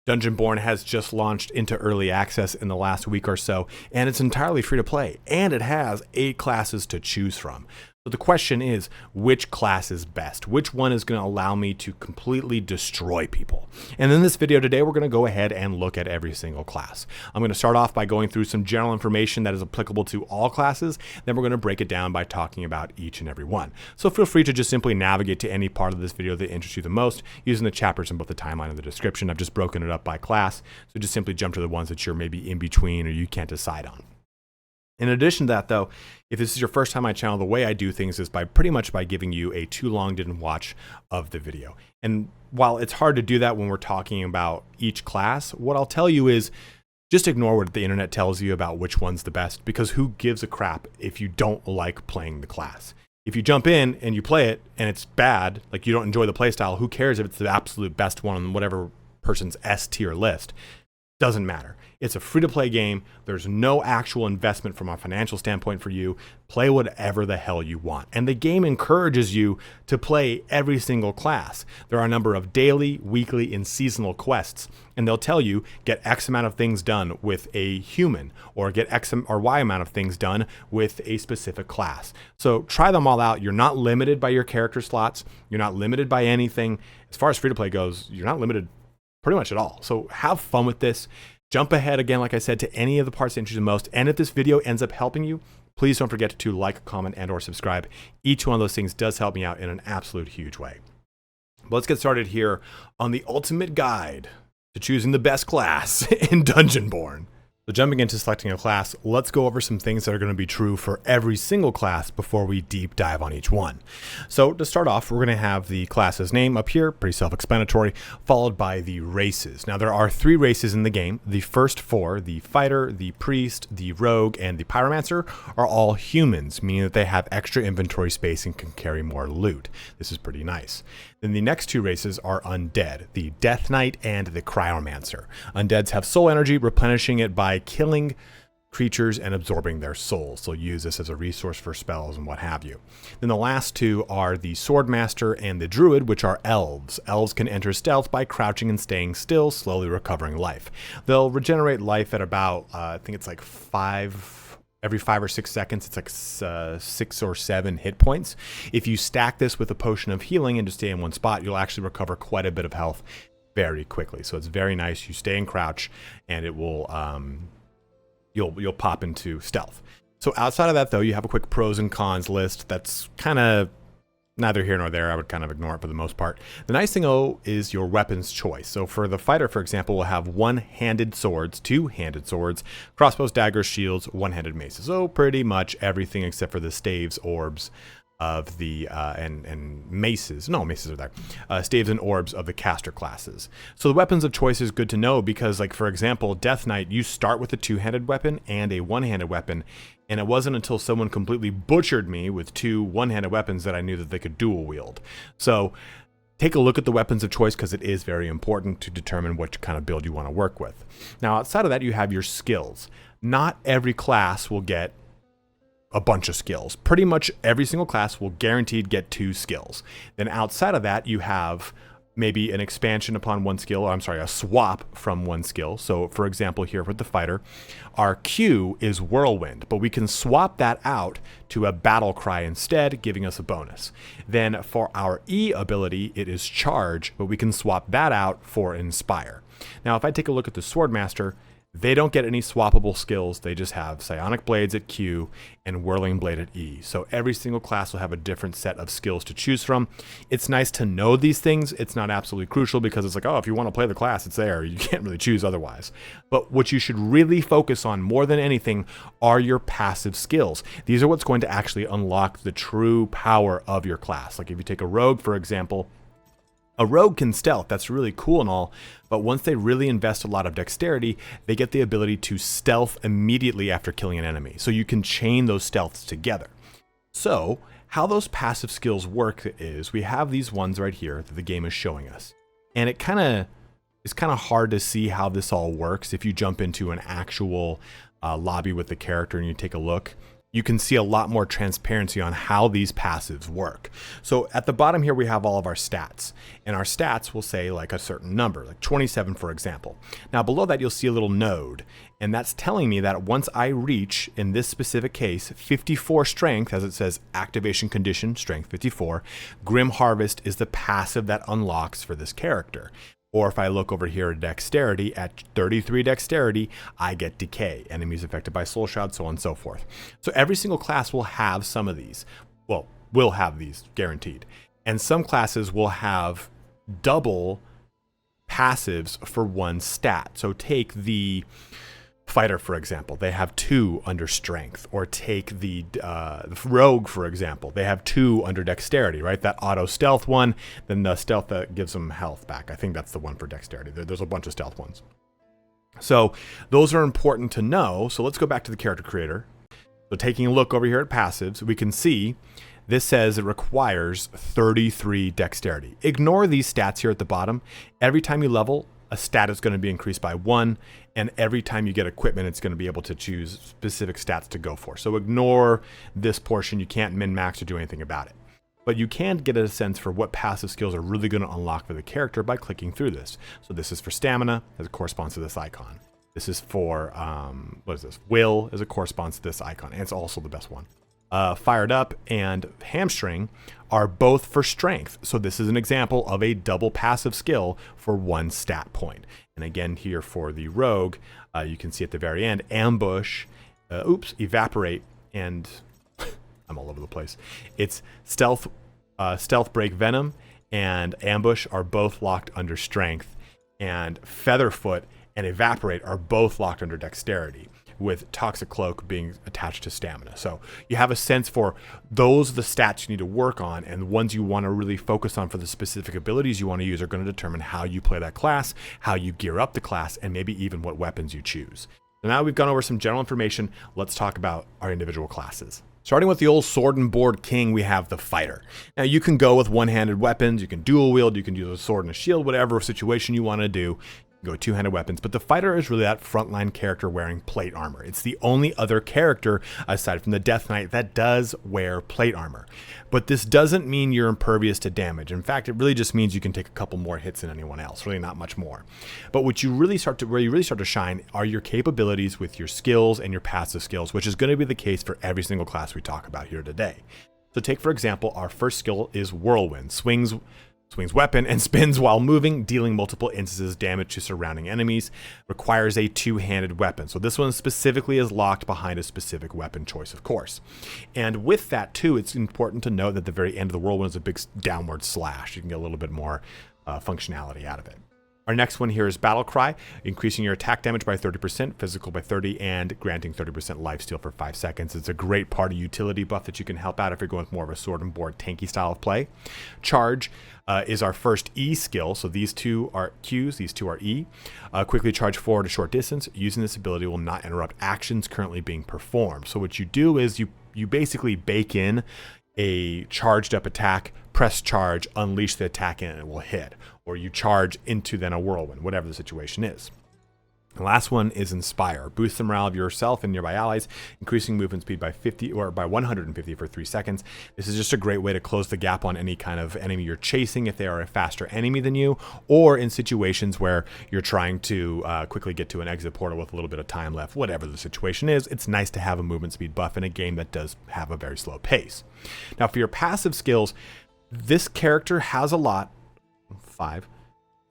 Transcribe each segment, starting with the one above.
Dungeonborne has just launched into early access in the last week or so, and it's entirely free to play, and it has 8 classes to choose from. So the question is, which class is best? Which one is going to allow me to completely destroy people? And in this video today, we're going to go ahead and look at every single class. I'm going to start off by going through some general information that is applicable to all classes. Then we're going to break it down by talking about each and every one. So feel free to just simply navigate to any part of this video that interests you the most using the chapters in both the timeline and the description. I've just broken it up by class. So just simply jump to the ones that you're maybe in between or you can't decide on. In addition to that, though, if this is your first time on my channel, the way I do things is pretty much by giving you a too long didn't watch of the video. And while it's hard to do that when we're talking about each class, what I'll tell you is just ignore what the internet tells you about which one's the best, because who gives a crap if you don't like playing the class? If you jump in and you play it and it's bad, like you don't enjoy the playstyle, who cares if it's the absolute best one on whatever person's S tier list? Doesn't matter. It's a free-to-play game. There's no actual investment from a financial standpoint for you. Play whatever the hell you want. And the game encourages you to play every single class. There are a number of daily, weekly, and seasonal quests. And they'll tell you, get X amount of things done with a human, or get X or Y amount of things done with a specific class. So try them all out. You're not limited by your character slots. You're not limited by anything. As far as free-to-play goes, you're not limited pretty much at all. So have fun with this. Jump ahead again, like I said, to any of the parts that interest you most. And if this video ends up helping you, please don't forget to like, comment, and or subscribe. Each one of those things does help me out in an absolute huge way. But let's get started here on the ultimate guide to choosing the best class in Dungeonborne. So jumping into selecting a class, let's go over some things that are going to be true for every single class before we deep dive on each one. So to start off, we're going to have the class's name up here, pretty self-explanatory, followed by the races. Now there are 3 races in the game. The first 4, the fighter, the priest, the rogue, and the pyromancer, are all humans, meaning that they have extra inventory space and can carry more loot. This is pretty nice. Then the next 2 races are undead, the Death Knight and the Cryomancer. Undeads have soul energy, replenishing it by killing creatures and absorbing their souls. So use this as a resource for spells and what have you. Then the last 2 are the Swordmaster and the Druid, which are elves. Elves can enter stealth by crouching and staying still, slowly recovering life. They'll regenerate life at about, I think it's like every 5 or 6 seconds. It's like 6 or 7 hit points. If you stack this with a potion of healing and just stay in one spot, you'll actually recover quite a bit of health very quickly. So it's very nice. You stay in crouch and it will, you'll pop into stealth. So outside of that though, you have a quick pros and cons list that's kind of neither here nor there. I would kind of ignore it for the most part. The nice thing though is your weapons choice. So for the fighter, for example, we'll have one-handed swords, two-handed swords, crossbows, daggers, shields, one-handed maces. So pretty much everything except for the staves, orbs of the and maces. No, maces are there. Staves and orbs of the caster classes. So the weapons of choice is good to know because, like for example, Death Knight, you start with a 2-handed weapon and a one-handed weapon. And it wasn't until someone completely butchered me with 2 one-handed weapons that I knew that they could dual wield. So take a look at the weapons of choice because it is very important to determine what kind of build you want to work with. Now, outside of that, you have your skills. Not every class will get a bunch of skills. Pretty much every single class will guaranteed get 2 skills. Then outside of that, you have maybe an expansion upon one skill, or I'm sorry, a swap from one skill. So for example, here with the fighter, our Q is whirlwind, but we can swap that out to a battle cry instead, giving us a bonus. Then for our E ability, it is charge, but we can swap that out for inspire. Now, if I take a look at the Swordmaster, they don't get any swappable skills. They just have Psionic Blades at Q and Whirling Blade at E. So every single class will have a different set of skills to choose from. It's nice to know these things. It's not absolutely crucial because it's like, oh, if you want to play the class, it's there. You can't really choose otherwise. But what you should really focus on more than anything are your passive skills. These are what's going to actually unlock the true power of your class. Like if you take a rogue, for example, a rogue can stealth, that's really cool and all, but once they really invest a lot of dexterity, they get the ability to stealth immediately after killing an enemy. So you can chain those stealths together. So how those passive skills work is we have these ones right here that the game is showing us. And it's kind of hard to see how this all works if you jump into an actual lobby with the character and you take a look. you can see a lot more transparency on how these passives work. So at the bottom here, we have all of our stats, and our stats will say like a certain number, like 27, for example. Now below that, you'll see a little node, and that's telling me that once I reach, in this specific case, 54 strength, as it says activation condition, strength 54, Grim Harvest is the passive that unlocks for this character. Or if I look over here at dexterity, at 33 dexterity, I get decay. Enemies affected by soul shroud, so on and so forth. So every single class will have some of these. Well, will have these, guaranteed. And some classes will have double passives for one stat. So take the fighter, for example, they have 2 under strength. Or take the rogue, for example, they have 2 under dexterity, right? That auto stealth one, then the stealth that gives them health back. I think that's the one for dexterity. There's a bunch of stealth ones. So those are important to know. So let's go back to the character creator. So taking a look over here at passives, we can see this says it requires 33 dexterity. Ignore these stats here at the bottom. Every time you level, a stat is going to be increased by 1, and every time you get equipment, it's going to be able to choose specific stats to go for. So ignore this portion. You can't min-max or do anything about it. But you can get a sense for what passive skills are really going to unlock for the character by clicking through this. So this is for stamina, as it corresponds to this icon. This is for, what is this? Will, as it corresponds to this icon, and it's also the best one. Fired Up and Hamstring are both for strength. So this is an example of a double passive skill for 1 stat point. And again, here for the Rogue, you can see at the very end, Ambush, Evaporate, and I'm all over the place. It's Stealth Break Venom and Ambush are both locked under strength, and Featherfoot and Evaporate are both locked under dexterity, with Toxic Cloak being attached to stamina. So you have a sense for those are the stats you need to work on, and the ones you want to really focus on for the specific abilities you want to use are going to determine how you play that class, how you gear up the class, and maybe even what weapons you choose. So now we've gone over some general information, let's talk about our individual classes. Starting with the old sword and board king, we have the fighter. Now you can go with one-handed weapons, you can dual wield, you can use a sword and a shield, whatever situation you want to do. Go two-handed weapons, but the fighter is really that frontline character wearing plate armor. It's the only other character aside from the Death Knight that does wear plate armor. But this doesn't mean you're impervious to damage. In fact, it really just means you can take a couple more hits than anyone else, really not much more. But where you really start to shine are your capabilities with your skills and your passive skills, which is going to be the case for every single class we talk about here today. So take, for example, our first skill is Whirlwind. Swings weapon and spins while moving, dealing multiple instances damage to surrounding enemies. Requires a 2-handed weapon. So this one specifically is locked behind a specific weapon choice, of course. And with that too, it's important to note that the very end of the Whirlwind is a big downward slash. You can get a little bit more functionality out of it. Our next one here is Battle Cry, increasing your attack damage by 30%, physical by 30%, and granting 30% lifesteal for 5 seconds. It's a great party utility buff that you can help out if you're going with more of a sword and board tanky style of play. Charge is our first E skill, so these 2 are Qs, these 2 are E. Quickly charge forward a short distance. Using this ability will not interrupt actions currently being performed. So what you do is you basically bake in a charged up attack, press charge, unleash the attack, and it will hit. Or you charge into then a whirlwind, whatever the situation is. The last one is Inspire. Boost the morale of yourself and nearby allies, increasing movement speed by 50 or by 150 for 3 seconds. This is just a great way to close the gap on any kind of enemy you're chasing if they are a faster enemy than you, or in situations where you're trying to quickly get to an exit portal with a little bit of time left. Whatever the situation is, it's nice to have a movement speed buff in a game that does have a very slow pace. Now for your passive skills, this character has a lot. 5.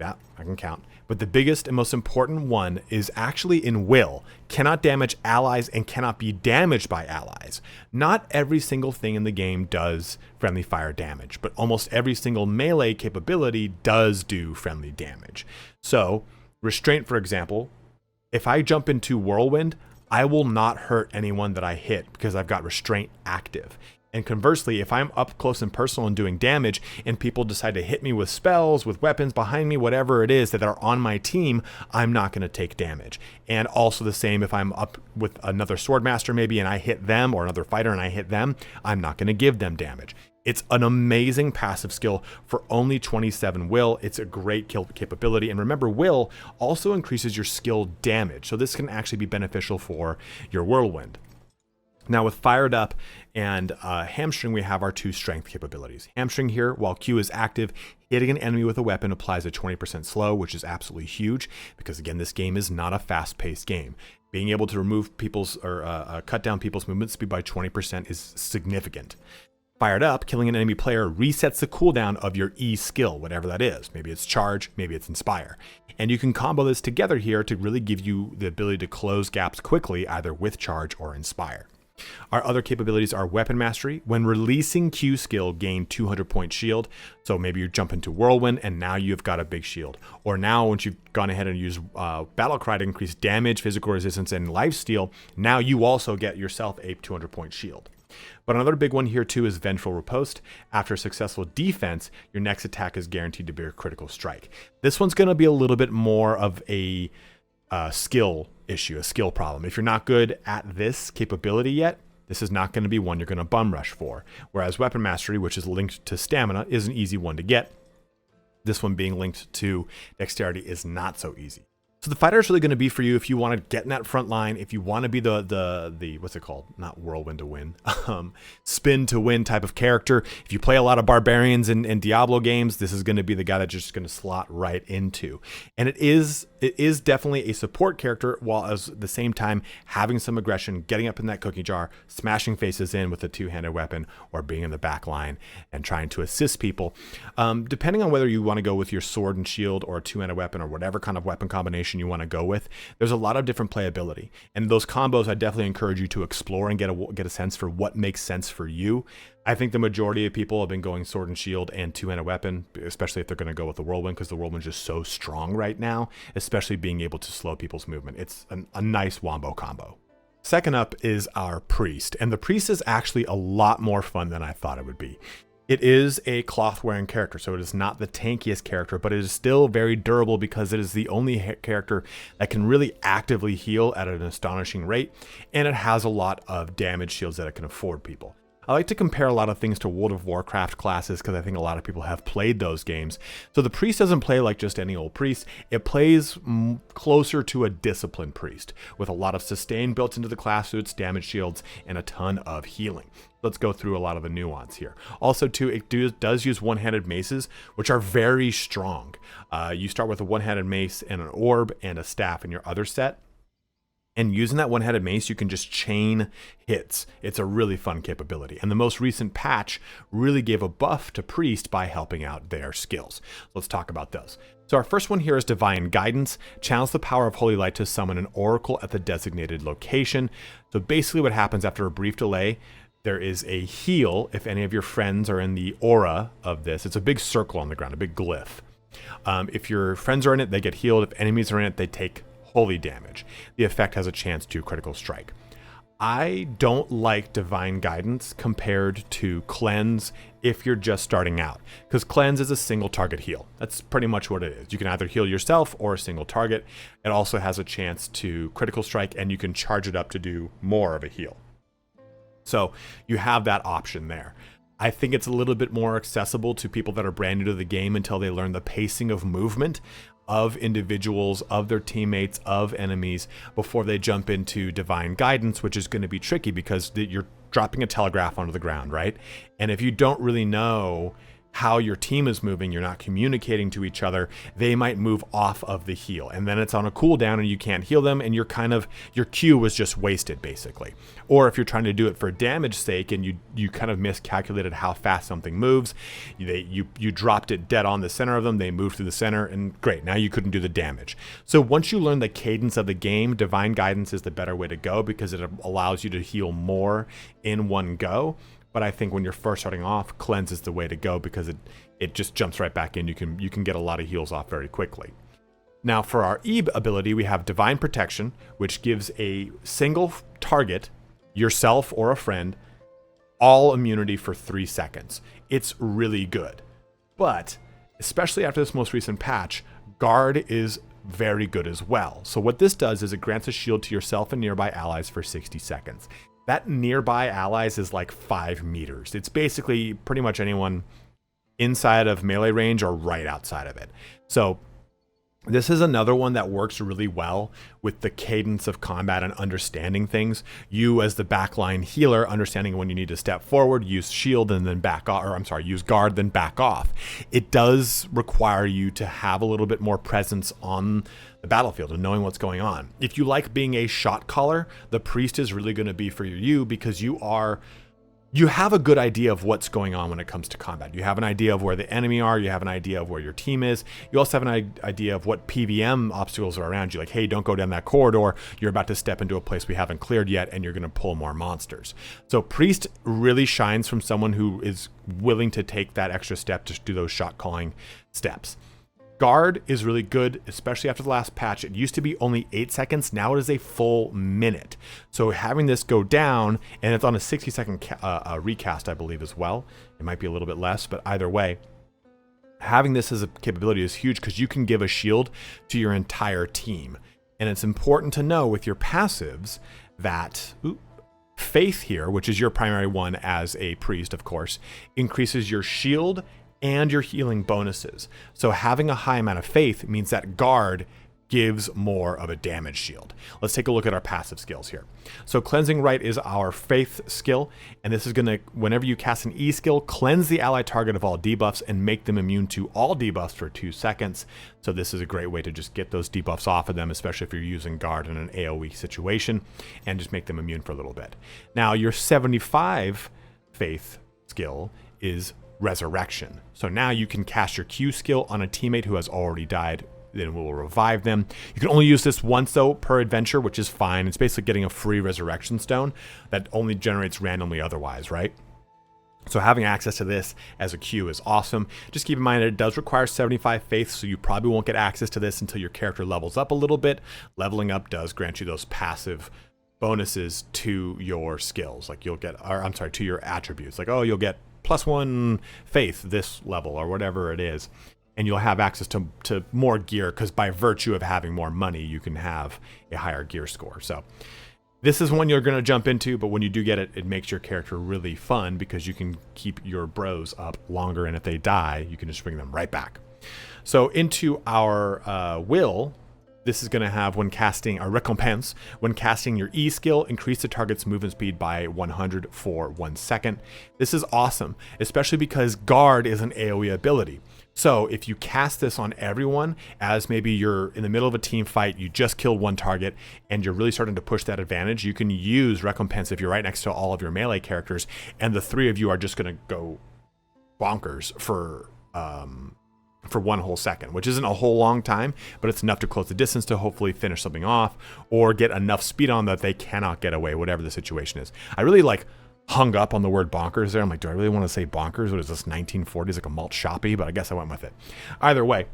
Yeah, I can count. But the biggest and most important one is actually in Will. Cannot damage allies and cannot be damaged by allies. Not every single thing in the game does friendly fire damage, but almost every single melee capability does do friendly damage. So, Restraint, for example, if I jump into Whirlwind, I will not hurt anyone that I hit because I've got Restraint active. And conversely, if I'm up close and personal and doing damage and people decide to hit me with spells, with weapons behind me, whatever it is that are on my team, I'm not going to take damage. And also the same if I'm up with another Swordmaster maybe and I hit them, or another fighter and I hit them, I'm not going to give them damage. It's an amazing passive skill for only 27 will. It's a great kill capability. And remember, will also increases your skill damage. So this can actually be beneficial for your Whirlwind. Now with Fired Up and Hamstring, we have our 2 strength capabilities. Hamstring here, while Q is active, hitting an enemy with a weapon applies a 20% slow, which is absolutely huge because, again, this game is not a fast-paced game. Being able to remove people's or cut down people's movement speed by 20% is significant. Fired Up, killing an enemy player resets the cooldown of your E skill, whatever that is. Maybe it's Charge, maybe it's Inspire. And you can combo this together here to really give you the ability to close gaps quickly, either with Charge or Inspire. Our other capabilities are Weapon Mastery. When releasing Q skill, gain 200 point shield. So maybe you jump into Whirlwind and now you've got a big shield. Or now once you've gone ahead and used Battle Cry to increase damage, physical resistance, and lifesteal, now you also get yourself a 200 point shield. But another big one here too is Vengeful Riposte. After a successful defense, your next attack is guaranteed to be a critical strike. This one's going to be a little bit more of a skill issue, a skill problem. If you're not good at this capability yet, this is not going to be one you're going to bum rush for. Whereas Weapon Mastery, which is linked to stamina, is an easy one to get. This one being linked to dexterity is not so easy. So the fighter is really going to be for you if you want to get in that front line, if you want to be the what's it called? Not whirlwind to win, spin to win type of character. If you play a lot of barbarians in Diablo games, this is going to be the guy that's just going to slot right into. And it is definitely a support character, while at the same time having some aggression, getting up in that cookie jar, smashing faces in with a 2-handed weapon, or being in the back line and trying to assist people. Depending on whether you want to go with your sword and shield or a 2-handed weapon or whatever kind of weapon combination you want to go with, there's a lot of different playability, and those combos I definitely encourage you to explore and get a sense for what makes sense for you. I think the majority of people have been going sword and shield and 2-handed weapon, especially if they're going to go with the whirlwind, because the whirlwind's just so strong right now, especially being able to slow people's movement. It's a nice wombo combo. Second up is our priest, and the priest is actually a lot more fun than I thought it would be. It is a cloth-wearing character, so it is not the tankiest character, but it is still very durable because it is the only character that can really actively heal at an astonishing rate, and it has a lot of damage shields that it can afford people. I like to compare a lot of things to World of Warcraft classes because I think a lot of people have played those games. So the priest doesn't play like just any old priest. It plays closer to a disciplined priest with a lot of sustain built into the class suits, damage shields, and a ton of healing. Let's go through a lot of the nuance here. Also, too, it does use one-handed maces, which are very strong. You start with a one-handed mace and an orb and a staff in your other set. And using that one-handed mace, you can just chain hits. It's a really fun capability. And the most recent patch really gave a buff to Priest by helping out their skills. Let's talk about those. So our first one here is Divine Guidance. Channels the power of Holy Light to summon an oracle at the designated location. So basically what happens after a brief delay, there is a heal if any of your friends are in the aura of this. It's a big circle on the ground, a big glyph. If your friends are in it, they get healed. If enemies are in it, they take holy damage. The effect has a chance to critical strike. I don't like Divine Guidance compared to Cleanse if you're just starting out, because Cleanse is a single target heal. That's pretty much what it is. You can either heal yourself or a single target. It also has a chance to critical strike, and you can charge it up to do more of a heal. So you have that option there. I think it's a little bit more accessible to people that are brand new to the game until they learn the pacing of movement of individuals, of their teammates, of enemies, before they jump into Divine Guidance, which is going to be tricky because you're dropping a telegraph onto the ground, right? And if you don't really know how your team is moving, you're not communicating to each other, they might move off of the heal, and then it's on a cooldown and you can't heal them, and your Q was just wasted basically. Or if you're trying to do it for damage sake and you kind of miscalculated how fast something moves, you dropped it dead on the center of them, they moved through the center, and great, now you couldn't do the damage. So once you learn the cadence of the game, Divine Guidance is the better way to go because it allows you to heal more in one go. But I think when you're first starting off, Cleanse is the way to go because it just jumps right back in. You can get a lot of heals off very quickly. Now for our E ability, we have Divine Protection, which gives a single target, yourself or a friend, all immunity for 3 seconds. It's really good. But especially after this most recent patch, Guard is very good as well. So what this does is it grants a shield to yourself and nearby allies for 60 seconds. That nearby allies is like 5 meters. It's basically pretty much anyone inside of melee range or right outside of it. So This is another one that works really well with the cadence of combat and understanding things. You as the backline healer, understanding when you need to step forward, use shield and then back off, or I'm sorry, use guard, then back off. It does require you to have a little bit more presence on the battlefield and knowing what's going on. If you like being a shot caller, the priest is really going to be for you because you have a good idea of what's going on when it comes to combat. You have an idea of where the enemy are. You have an idea of where your team is. You also have an idea of what PVM obstacles are around you. Like, hey, don't go down that corridor. You're about to step into a place we haven't cleared yet, and you're going to pull more monsters. So Priest really shines from someone who is willing to take that extra step to do those shot calling steps. Guard is really good, especially after the last patch. It used to be only 8 seconds. Now it is a full minute. So having this go down, and it's on a 60-second recast, I believe, as well. It might be a little bit less, but either way, having this as a capability is huge because you can give a shield to your entire team. And it's important to know with your passives that Faith here, which is your primary one as a priest, of course, increases your shield and your healing bonuses. So having a high amount of faith means that guard gives more of a damage shield. Let's take a look at our passive skills here. So cleansing right is our faith skill, and this is going to, whenever you cast an E skill, cleanse the ally target of all debuffs and make them immune to all debuffs for 2 seconds. So this is a great way to just get those debuffs off of them, especially if you're using guard in an AoE situation, and just make them immune for a little bit. Now your 75 faith skill is resurrection. So now you can cast your Q skill on a teammate who has already died, then we will revive them. You can only use this once though per adventure, which is fine. It's basically getting a free resurrection stone that only generates randomly otherwise, right? So having access to this as a Q is awesome. Just keep in mind that it does require 75 faith, so you probably won't get access to this until your character levels up a little bit. Leveling up does grant you those passive bonuses to your skills. Like you'll get, or I'm sorry, to your attributes. Like, oh, you'll get +1 faith this level or whatever it is, and you'll have access to more gear because by virtue of having more money you can have a higher gear score. So this is one you're going to jump into, but when you do get it, it makes your character really fun because you can keep your bros up longer, and if they die you can just bring them right back. So into our will, this is going to have, when casting a recompense, when casting your E skill, increase the target's movement speed by 100 for 1 second. This is awesome, especially because guard is an AoE ability. So if you cast this on everyone, as maybe you're in the middle of a team fight, you just killed one target, and you're really starting to push that advantage, you can use recompense if you're right next to all of your melee characters, and the 3 of you are just going to go bonkers for 1 whole second, which isn't a whole long time, but it's enough to close the distance to hopefully finish something off or get enough speed on that they cannot get away, whatever the situation is. I really hung up on the word bonkers there. I'm like, do I really want to say bonkers? What is this, 1940s, like a malt shoppy? But I guess I went with it. Either way,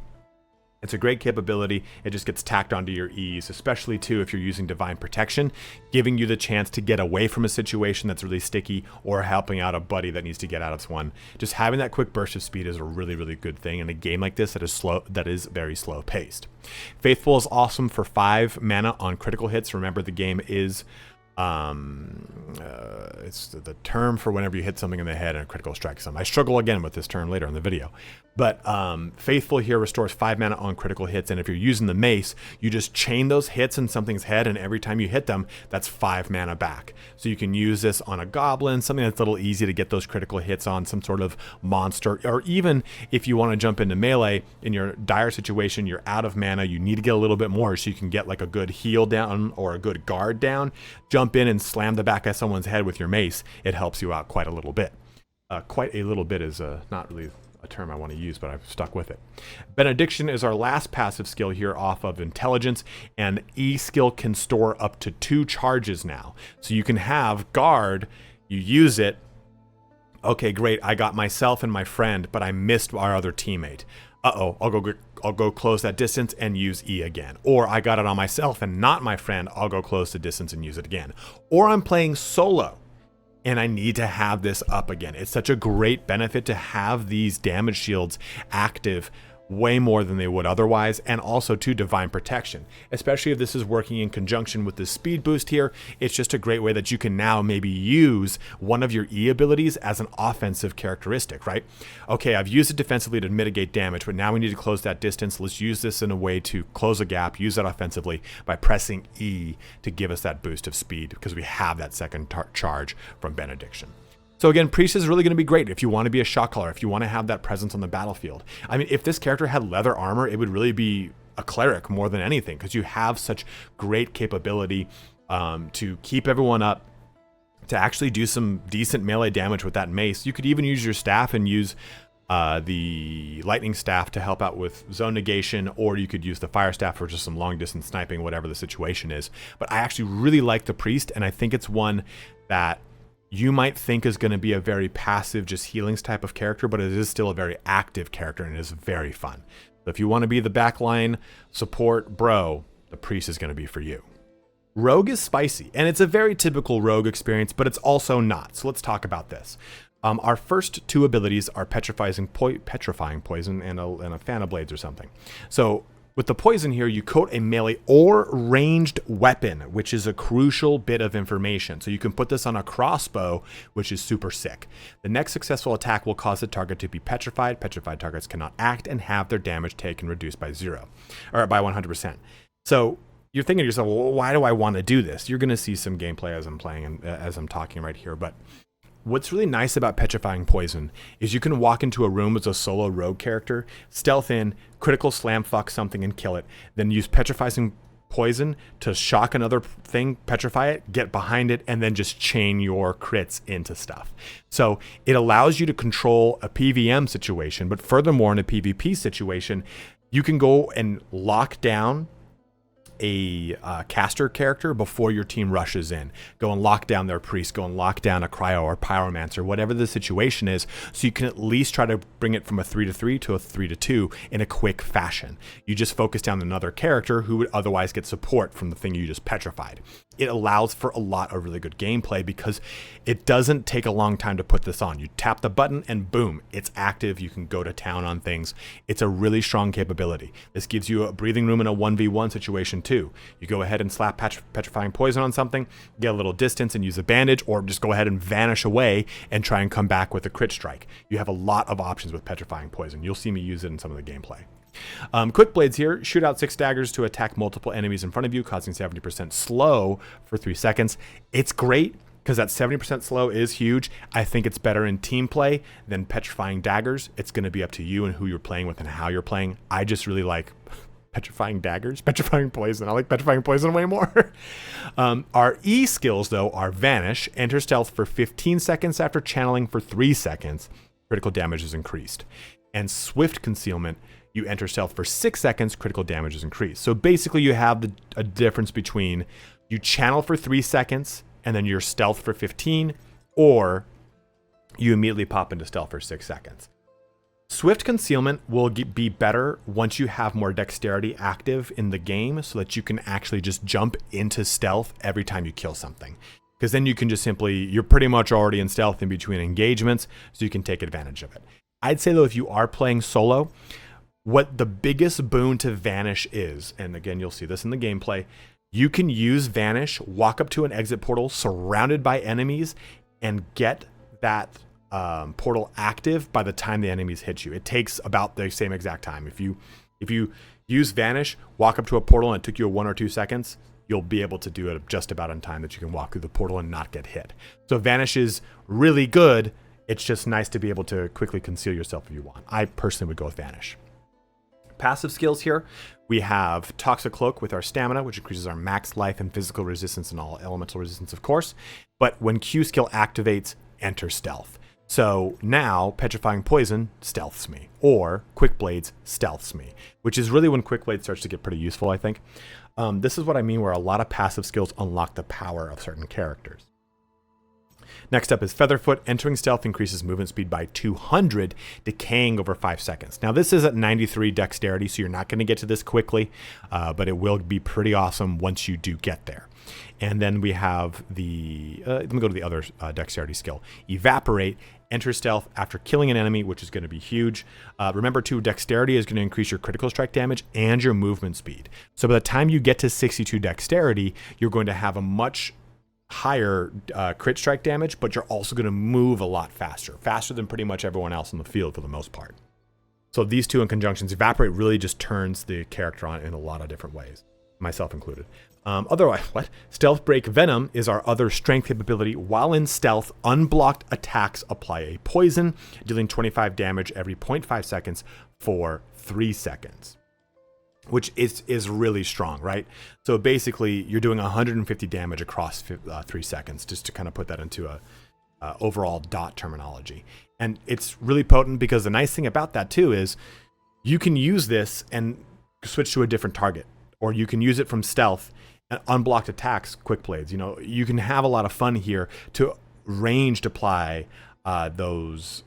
it's a great capability. It just gets tacked onto your E's, especially too if you're using Divine Protection, giving you the chance to get away from a situation that's really sticky or helping out a buddy that needs to get out of one. Just having that quick burst of speed is a really, really good thing in a game like this that is very slow paced. Faithful is awesome for 5 mana on critical hits. Remember, the game is it's the term for whenever you hit something in the head and a critical strike something. I struggle again with this term later in the video. But Faithful here restores 5 mana on critical hits, and if you're using the mace, you just chain those hits in something's head, and every time you hit them, that's 5 mana back. So you can use this on a goblin, something that's a little easy to get those critical hits on, some sort of monster, or even if you want to jump into melee, in your dire situation, you're out of mana, you need to get a little bit more so you can get like a good heal down or a good guard down, jump in and slam the back of someone's head with your mace. It helps you out quite a little bit. Quite a little bit is not really a term I want to use, but I've stuck with it. Benediction is our last passive skill here off of intelligence, and E skill can store up to 2 charges now. So you can have guard, you use it, okay, great, I got myself and my friend, but I missed our other teammate. Uh-oh, I'll go close that distance and use E again. Or I got it on myself and not my friend, I'll go close the distance and use it again. Or I'm playing solo and I need to have this up again. It's such a great benefit to have these damage shields active way more than they would otherwise, and also to divine protection, especially if this is working in conjunction with the speed boost here. It's just a great way that you can now maybe use one of your E abilities as an offensive characteristic, right? Okay, I've used it defensively to mitigate damage, but now we need to close that distance. Let's use this in a way to close a gap, use that offensively by pressing E to give us that boost of speed, because we have that second charge from Benediction. So again, Priest is really going to be great if you want to be a shot caller, if you want to have that presence on the battlefield. I mean, if this character had leather armor, it would really be a cleric more than anything, because you have such great capability to keep everyone up, to actually do some decent melee damage with that mace. You could even use your staff and use the lightning staff to help out with zone negation, or you could use the fire staff for just some long distance sniping, whatever the situation is. But I actually really like the Priest, and I think it's one that you might think is going to be a very passive, just healings type of character, but it is still a very active character and it is very fun. So if you want to be the backline support bro, the Priest is going to be for you. Rogue is spicy, and it's a very typical rogue experience, but it's also not. So let's talk about this. Our first two abilities are petrifying poison and a fan of blades or something. So with the poison here, you coat a melee or ranged weapon, which is a crucial bit of information. So you can put this on a crossbow, which is super sick. The next successful attack will cause the target to be petrified. Petrified targets cannot act and have their damage taken reduced by 100%. So you're thinking to yourself, well, why do I want to do this? You're going to see some gameplay as I'm playing and as I'm talking right here, but what's really nice about petrifying poison is you can walk into a room as a solo rogue character, stealth in, critical slam fuck something and kill it, then use petrifying poison to shock another thing, petrify it, get behind it, and then just chain your crits into stuff. So it allows you to control a PVM situation, but furthermore in a PvP situation, you can go and lock down a caster character before your team rushes in. Go and lock down their priest, go and lock down a cryo or pyromancer, whatever the situation is, so you can at least try to bring it from a 3-3 to a 3-2 in a quick fashion. You just focus down another character who would otherwise get support from the thing you just petrified. It allows for a lot of really good gameplay because it doesn't take a long time to put this on. You tap the button and boom, it's active. You can go to town on things. It's a really strong capability. This gives you a breathing room in a 1v1 situation too. You go ahead and slap petrifying poison on something, get a little distance and use a bandage, or just go ahead and vanish away and try and come back with a crit strike. You have a lot of options with petrifying poison. You'll see me use it in some of the gameplay. Quick blades here, shoot out 6 daggers to attack multiple enemies in front of you, causing 70% slow for 3 seconds. It's great because that 70% slow is huge. I think it's better in team play than petrifying daggers. It's going to be up to you and who you're playing with and how you're playing. I just really like petrifying daggers, petrifying poison. I like petrifying poison way more. Our E skills though are vanish, enter stealth for 15 seconds after channeling for 3 seconds. Critical damage is increased. And swift concealment, you enter stealth for 6 seconds, critical damage is increased. So basically you have a difference between you channel for 3 seconds and then you're stealth for 15, or you immediately pop into stealth for 6 seconds. Swift concealment will be better once you have more dexterity active in the game so that you can actually just jump into stealth every time you kill something. Because then you can just you're pretty much already in stealth in between engagements, so you can take advantage of it. I'd say though, if you are playing solo, what the biggest boon to Vanish is, and again, you'll see this in the gameplay, you can use Vanish, walk up to an exit portal surrounded by enemies, and get that portal active by the time the enemies hit you. It takes about the same exact time. If you use Vanish, walk up to a portal, and it took you 1 or 2 seconds, you'll be able to do it just about in time that you can walk through the portal and not get hit. So Vanish is really good. It's just nice to be able to quickly conceal yourself if you want. I personally would go with Vanish. Passive skills here, we have Toxic Cloak with our stamina, which increases our max life and physical resistance and all elemental resistance, of course. But when Q skill activates, enter stealth. So now Petrifying Poison stealths me, or Quick Blades stealths me, which is really when Quick Blades starts to get pretty useful, I think. This is what I mean where a lot of passive skills unlock the power of certain characters. Next up is Featherfoot. Entering stealth increases movement speed by 200, decaying over 5 seconds. Now this is at 93 dexterity, so you're not going to get to this quickly, but it will be pretty awesome once you do get there. And then we have the, let me go to the other dexterity skill. Evaporate. Enter stealth after killing an enemy, which is going to be huge. Remember too, dexterity is going to increase your critical strike damage and your movement speed. So by the time you get to 62 dexterity, you're going to have a much higher crit strike damage, but you're also going to move a lot faster than pretty much everyone else in the field for the most part. So these two in conjunctions, Evaporate really just turns the character on in a lot of different ways, myself included. Otherwise, Stealth Break Venom is our other strength capability. While in stealth, unblocked attacks apply a poison, dealing 25 damage every 0.5 seconds for 3 seconds. Which is really strong, right? So basically, you're doing 150 damage across 3 seconds, just to kind of put that into a overall dot terminology. And it's really potent because the nice thing about that too is you can use this and switch to a different target, or you can use it from stealth and unblocked attacks, quick blades. You know, you can have a lot of fun here to ranged apply those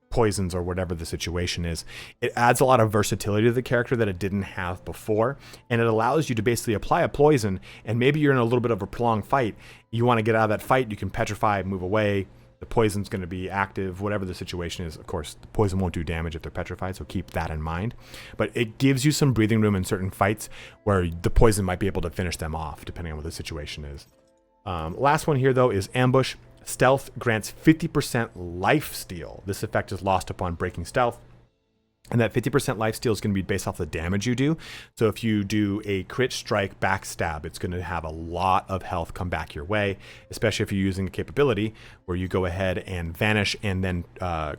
poisons or whatever the situation is. It adds a lot of versatility to the character that it didn't have before, and it allows you to basically apply a poison, and maybe you're in a little bit of a prolonged fight. You want to get out of that fight, you can petrify, move away. The poison's going to be active, whatever the situation is. Of course, the poison won't do damage if they're petrified, so keep that in mind. But it gives you some breathing room in certain fights where the poison might be able to finish them off, depending on what the situation is. Last one here, though, is Ambush. Stealth grants 50% life steal. This effect is lost upon breaking stealth. And that 50% life steal is going to be based off the damage you do. So if you do a crit strike backstab, it's going to have a lot of health come back your way, especially if you're using the capability where you go ahead and vanish and then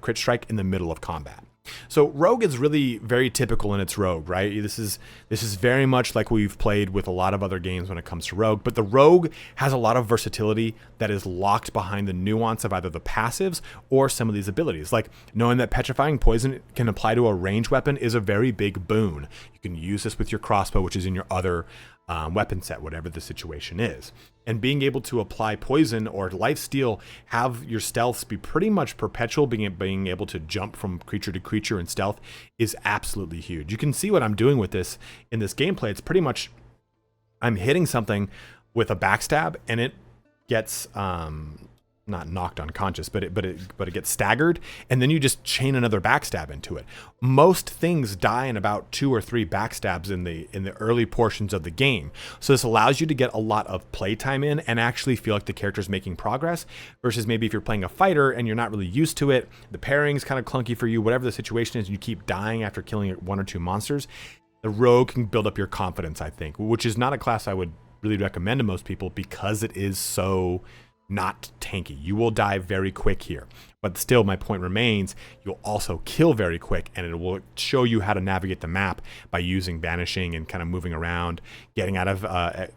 crit strike in the middle of combat. So Rogue is really very typical in its Rogue, right? This is very much like we've played with a lot of other games when it comes to Rogue, but the Rogue has a lot of versatility that is locked behind the nuance of either the passives or some of these abilities. Like knowing that Petrifying Poison can apply to a ranged weapon is a very big boon. You can use this with your crossbow, which is in your other weapon set, whatever the situation is. And being able to apply poison or life steal, have your stealths be pretty much perpetual, being able to jump from creature to creature in stealth is absolutely huge. You can see what I'm doing with this in this gameplay. It's pretty much I'm hitting something with a backstab and it gets not knocked unconscious, but it gets staggered, and then you just chain another backstab into it. Most things die in about 2 or 3 backstabs in the early portions of the game. So this allows you to get a lot of playtime in and actually feel like the character's making progress, versus maybe if you're playing a fighter and you're not really used to it, the pairing's kind of clunky for you, whatever the situation is, and you keep dying after killing 1 or 2 monsters. The Rogue can build up your confidence, I think, which is not a class I would really recommend to most people because it is so not tanky. You will die very quick here, but still my point remains, you'll also kill very quick, and it will show you how to navigate the map by using vanishing and kind of moving around, getting out of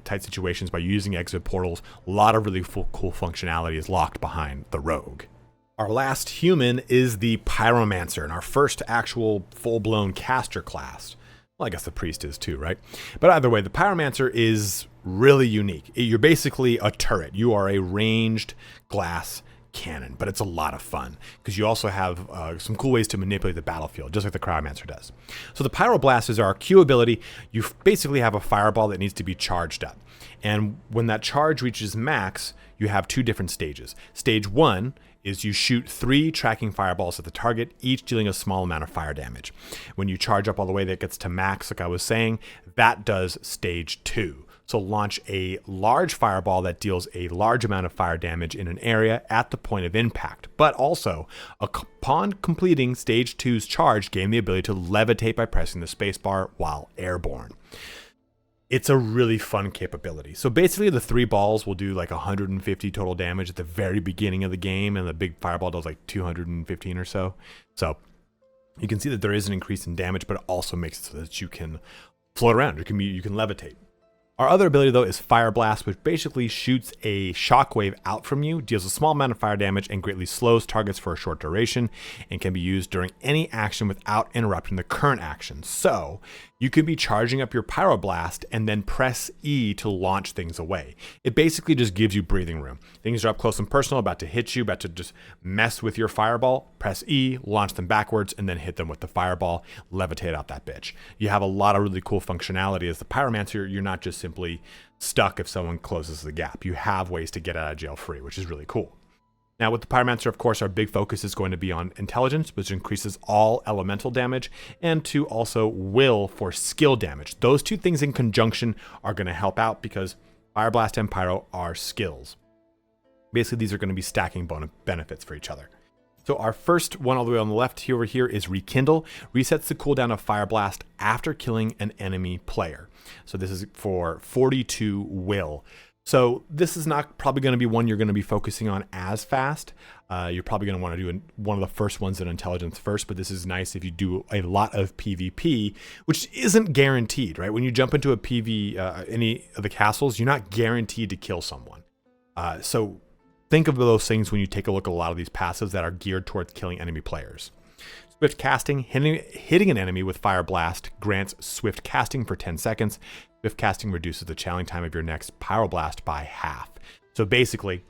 tight situations by using exit portals. A lot of really cool functionality is locked behind the Rogue. Our last human is the Pyromancer, and our first actual full-blown caster class. Well, I guess the priest is too, right? But either way, the Pyromancer is really unique. You're basically a turret. You are a ranged glass cannon, but it's a lot of fun because you also have some cool ways to manipulate the battlefield, just like the Cryomancer does. So the Pyroblast is our Q ability. You basically have a fireball that needs to be charged up. And when that charge reaches max, you have 2 different stages. Stage 1 is you shoot 3 tracking fireballs at the target, each dealing a small amount of fire damage. When you charge up all the way, that gets to max, like I was saying, that does stage 2. So launch a large fireball that deals a large amount of fire damage in an area at the point of impact. But also, upon completing stage 2's charge, gain the ability to levitate by pressing the spacebar while airborne. It's a really fun capability. So basically the 3 balls will do like 150 total damage at the very beginning of the game, and the big fireball does like 215 or so. So you can see that there is an increase in damage, but it also makes it so that you can float around. You can levitate. Our other ability, though, is Fire Blast, which basically shoots a shockwave out from you, deals a small amount of fire damage, and greatly slows targets for a short duration, and can be used during any action without interrupting the current action. So you can be charging up your Pyroblast and then press E to launch things away. It basically just gives you breathing room. Things are up close and personal, about to hit you, about to just mess with your fireball. Press E, launch them backwards, and then hit them with the fireball, levitate out that bitch. You have a lot of really cool functionality. As the Pyromancer, you're not just simply stuck if someone closes the gap. You have ways to get out of jail free, which is really cool. Now with the Pyromancer, of course, our big focus is going to be on intelligence, which increases all elemental damage, and to also will for skill damage. Those two things in conjunction are going to help out because Fire Blast and Pyro are skills. Basically, these are going to be stacking benefits for each other. So our first one all the way on the left over here is Rekindle. Resets the cooldown of Fire Blast after killing an enemy player. So this is for 42 will. So this is not probably going to be one you're going to be focusing on as fast. You're probably going to want to do one of the first ones in intelligence first, but this is nice if you do a lot of PvP, which isn't guaranteed, right? When you jump into a any of the castles, you're not guaranteed to kill someone. So think of those things when you take a look at a lot of these passives that are geared towards killing enemy players. Swift casting, hitting an enemy with Fire Blast grants swift casting for 10 seconds. Swift casting reduces the channeling time of your next Pyroblast by half. So basically,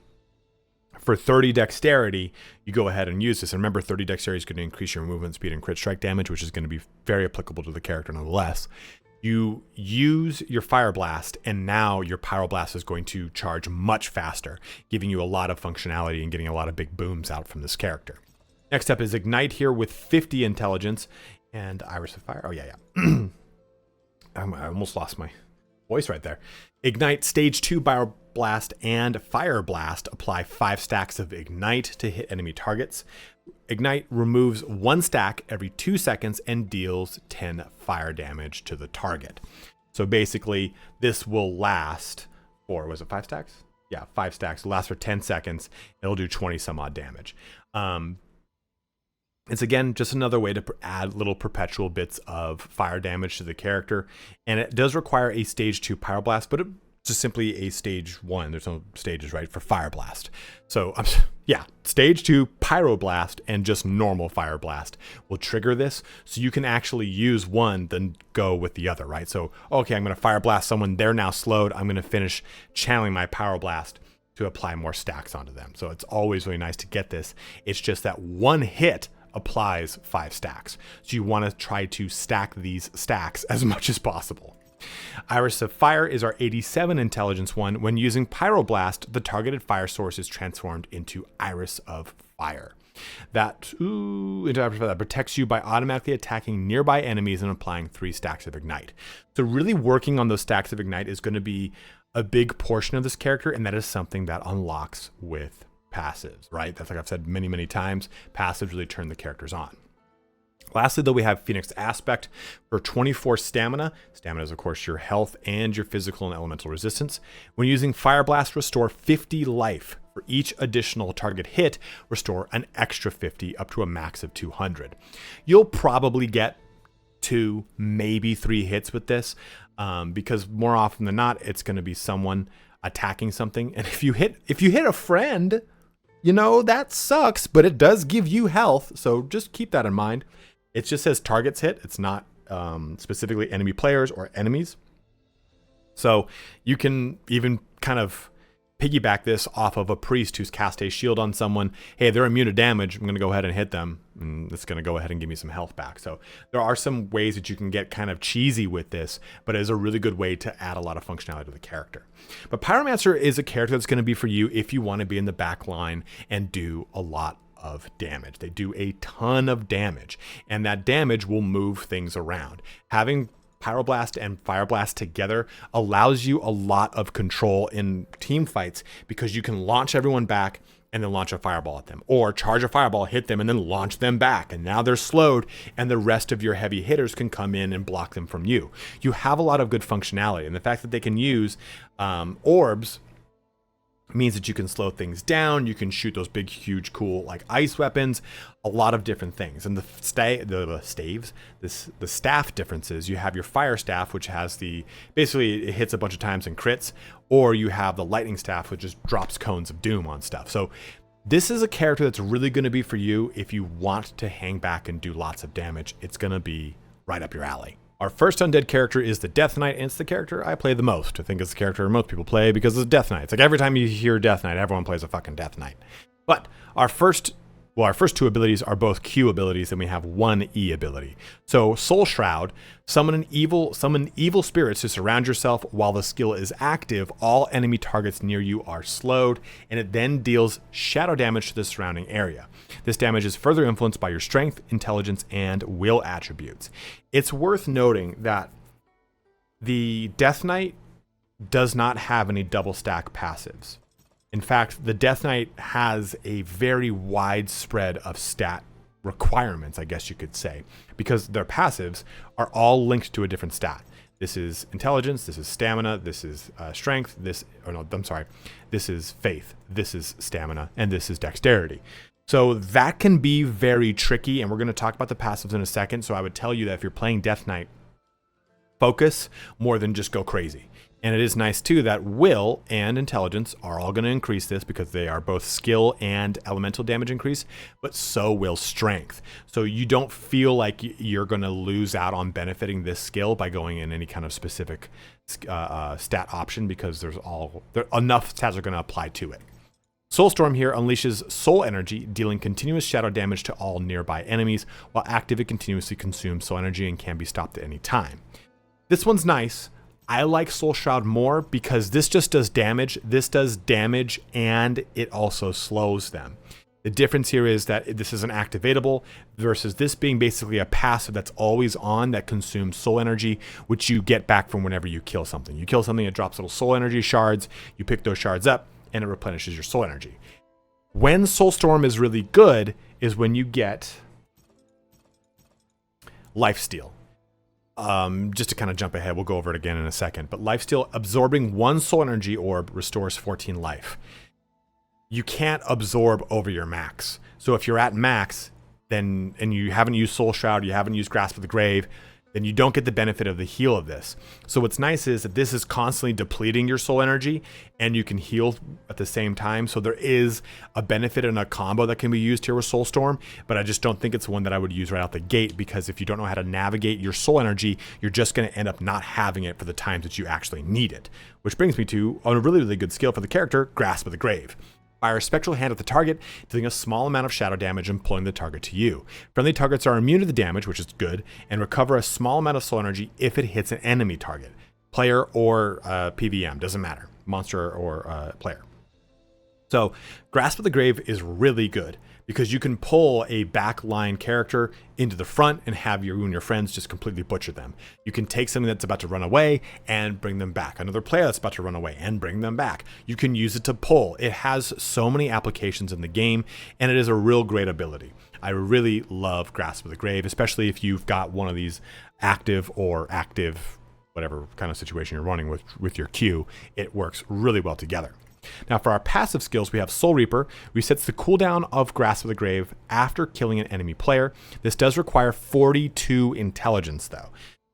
for 30 dexterity, you go ahead and use this. And remember, 30 dexterity is going to increase your movement speed and crit strike damage, which is going to be very applicable to the character nonetheless. You use your Fire Blast, and now your Pyroblast is going to charge much faster, giving you a lot of functionality and getting a lot of big booms out from this character. Next up is Ignite here with 50 intelligence and Iris of Fire. Oh, yeah. I almost lost my voice right there. Ignite stage 2 Pyroblast and Fire Blast. Apply 5 stacks of Ignite to hit enemy targets. Ignite removes 1 stack every 2 seconds and deals 10 fire damage to the target. So basically, this will last for, was it 5 stacks? Yeah, 5 stacks. It'll last for 10 seconds. It'll do 20 some odd damage. It's again just another way to add little perpetual bits of fire damage to the character, and it does require a stage 2 Pyroblast, but it's just simply a stage 1. There's no stages, right, for Fire Blast. So yeah, stage 2 Pyroblast and just normal Fire Blast will trigger this, so you can actually use one then go with the other, right? So okay, I'm going to Fire Blast someone, they're now slowed, I'm going to finish channeling my Pyroblast to apply more stacks onto them. So it's always really nice to get this. It's just that one hit applies 5 stacks. So you want to try to stack these stacks as much as possible. Iris of Fire is our 87 intelligence one. When using Pyroblast, the targeted fire source is transformed into Iris of Fire. That protects you by automatically attacking nearby enemies and applying 3 stacks of Ignite. So really working on those stacks of Ignite is going to be a big portion of this character, and that is something that unlocks with passives, right? That's like I've said many, many times, passives really turn the characters on. Lastly, though, we have Phoenix Aspect for 24 stamina. Stamina is, of course, your health and your physical and elemental resistance. When using Fire Blast, restore 50 life. For each additional target hit, restore an extra 50 up to a max of 200. You'll probably get 2, maybe 3 hits with this, because more often than not, it's going to be someone attacking something. And if you hit a friend, you know, that sucks, but it does give you health. So just keep that in mind. It just says targets hit. It's not specifically enemy players or enemies. So you can even kind of piggyback this off of a priest who's cast a shield on someone. Hey, they're immune to damage. I'm going to go ahead and hit them, and it's going to go ahead and give me some health back. So there are some ways that you can get kind of cheesy with this, but it is a really good way to add a lot of functionality to the character. But Pyromancer is a character that's going to be for you if you want to be in the back line and do a lot of damage. They do a ton of damage, and that damage will move things around. Having Pyroblast and Fireblast together allows you a lot of control in team fights, because you can launch everyone back and then launch a fireball at them, or charge a fireball, hit them, and then launch them back. And now they're slowed, and the rest of your heavy hitters can come in and block them from you. You have a lot of good functionality, and the fact that they can use orbs means that you can slow things down. You can shoot those big, huge, cool like ice weapons, a lot of different things. And the staff differences, you have your fire staff, which has basically it hits a bunch of times and crits, or you have the lightning staff, which just drops cones of doom on stuff. So this is a character that's really going to be for you if you want to hang back and do lots of damage. It's going to be right up your alley. Our first undead character is the Death Knight, and it's the character I play the most. I think it's the character most people play because it's Death Knight. It's like every time you hear Death Knight, everyone plays a fucking Death Knight. But our first two abilities are both Q abilities, and we have one E ability. So Soul Shroud, summon evil spirits to surround yourself while the skill is active. All enemy targets near you are slowed, and it then deals shadow damage to the surrounding area. This damage is further influenced by your strength, intelligence, and will attributes. It's worth noting that the Death Knight does not have any double stack passives. In fact, the Death Knight has a very wide spread of stat requirements, I guess you could say, because their passives are all linked to a different stat. This is intelligence, this is stamina, this is strength, this is faith, this is stamina, and this is dexterity. So that can be very tricky, and we're going to talk about the passives in a second. So I would tell you that if you're playing Death Knight, focus more than just go crazy. And it is nice too that will and intelligence are all going to increase this because they are both skill and elemental damage increase, but so will strength. So you don't feel like you're going to lose out on benefiting this skill by going in any kind of specific stat option, because enough stats are going to apply to it. Soulstorm here unleashes soul energy, dealing continuous shadow damage to all nearby enemies. While active, it continuously consumes soul energy and can be stopped at any time. This one's nice. I like Soul Shroud more because this just does damage. This does damage and it also slows them. The difference here is that this is an activatable versus this being basically a passive that's always on that consumes soul energy, which you get back from whenever you kill something. You kill something, it drops little soul energy shards. You pick those shards up and it replenishes your soul energy. When Soulstorm is really good is when you get Lifesteal. Just to kind of jump ahead, we'll go over it again in a second. But Lifesteal, absorbing 1 soul energy orb restores 14 life. You can't absorb over your max. So if you're at max, then and you haven't used Soul Shroud, you haven't used Grasp of the Grave, then you don't get the benefit of the heal of this. So what's nice is that this is constantly depleting your soul energy and you can heal at the same time. So there is a benefit in a combo that can be used here with Soulstorm, but I just don't think it's one that I would use right out the gate, because if you don't know how to navigate your soul energy, you're just going to end up not having it for the times that you actually need it. Which brings me to a really, really good skill for the character, Grasp of the Grave. Fire a spectral hand at the target, dealing a small amount of shadow damage and pulling the target to you. Friendly targets are immune to the damage, which is good, and recover a small amount of soul energy if it hits an enemy target. Player or PVM, doesn't matter. Monster or player. So Grasp of the Grave is really good because you can pull a backline character into the front and have you and your friends just completely butcher them. You can take something that's about to run away and bring them back. Another player that's about to run away and bring them back. You can use it to pull. It has so many applications in the game, and it is a real great ability. I really love Grasp of the Grave, especially if you've got one of these active, whatever kind of situation you're running with your Q. It works really well together. Now for our passive skills, we have Soul Reaper, resets the cooldown of Grasp of the Grave after killing an enemy player. This does require 42 intelligence though.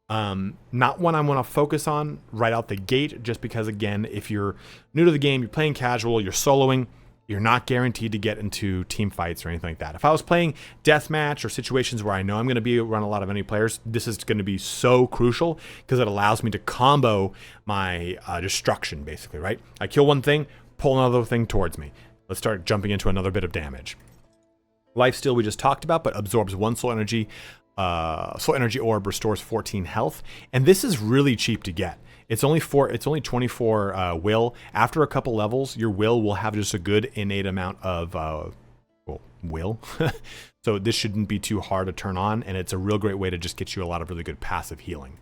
Not one I want to focus on right out the gate, just because again, if you're new to the game, you're playing casual, you're soloing, you're not guaranteed to get into team fights or anything like that. If I was playing deathmatch or situations where I know I'm going to be around a lot of enemy players, this is going to be so crucial because it allows me to combo my destruction, basically, right? I kill one thing, pull another thing towards me. Let's start jumping into another bit of damage. Lifesteal we just talked about, but absorbs 1 soul energy. Soul energy orb restores 14 health, and this is really cheap to get. It's only 24 will. After a couple levels, your will have just a good innate amount of will. So this shouldn't be too hard to turn on, and it's a real great way to just get you a lot of really good passive healing.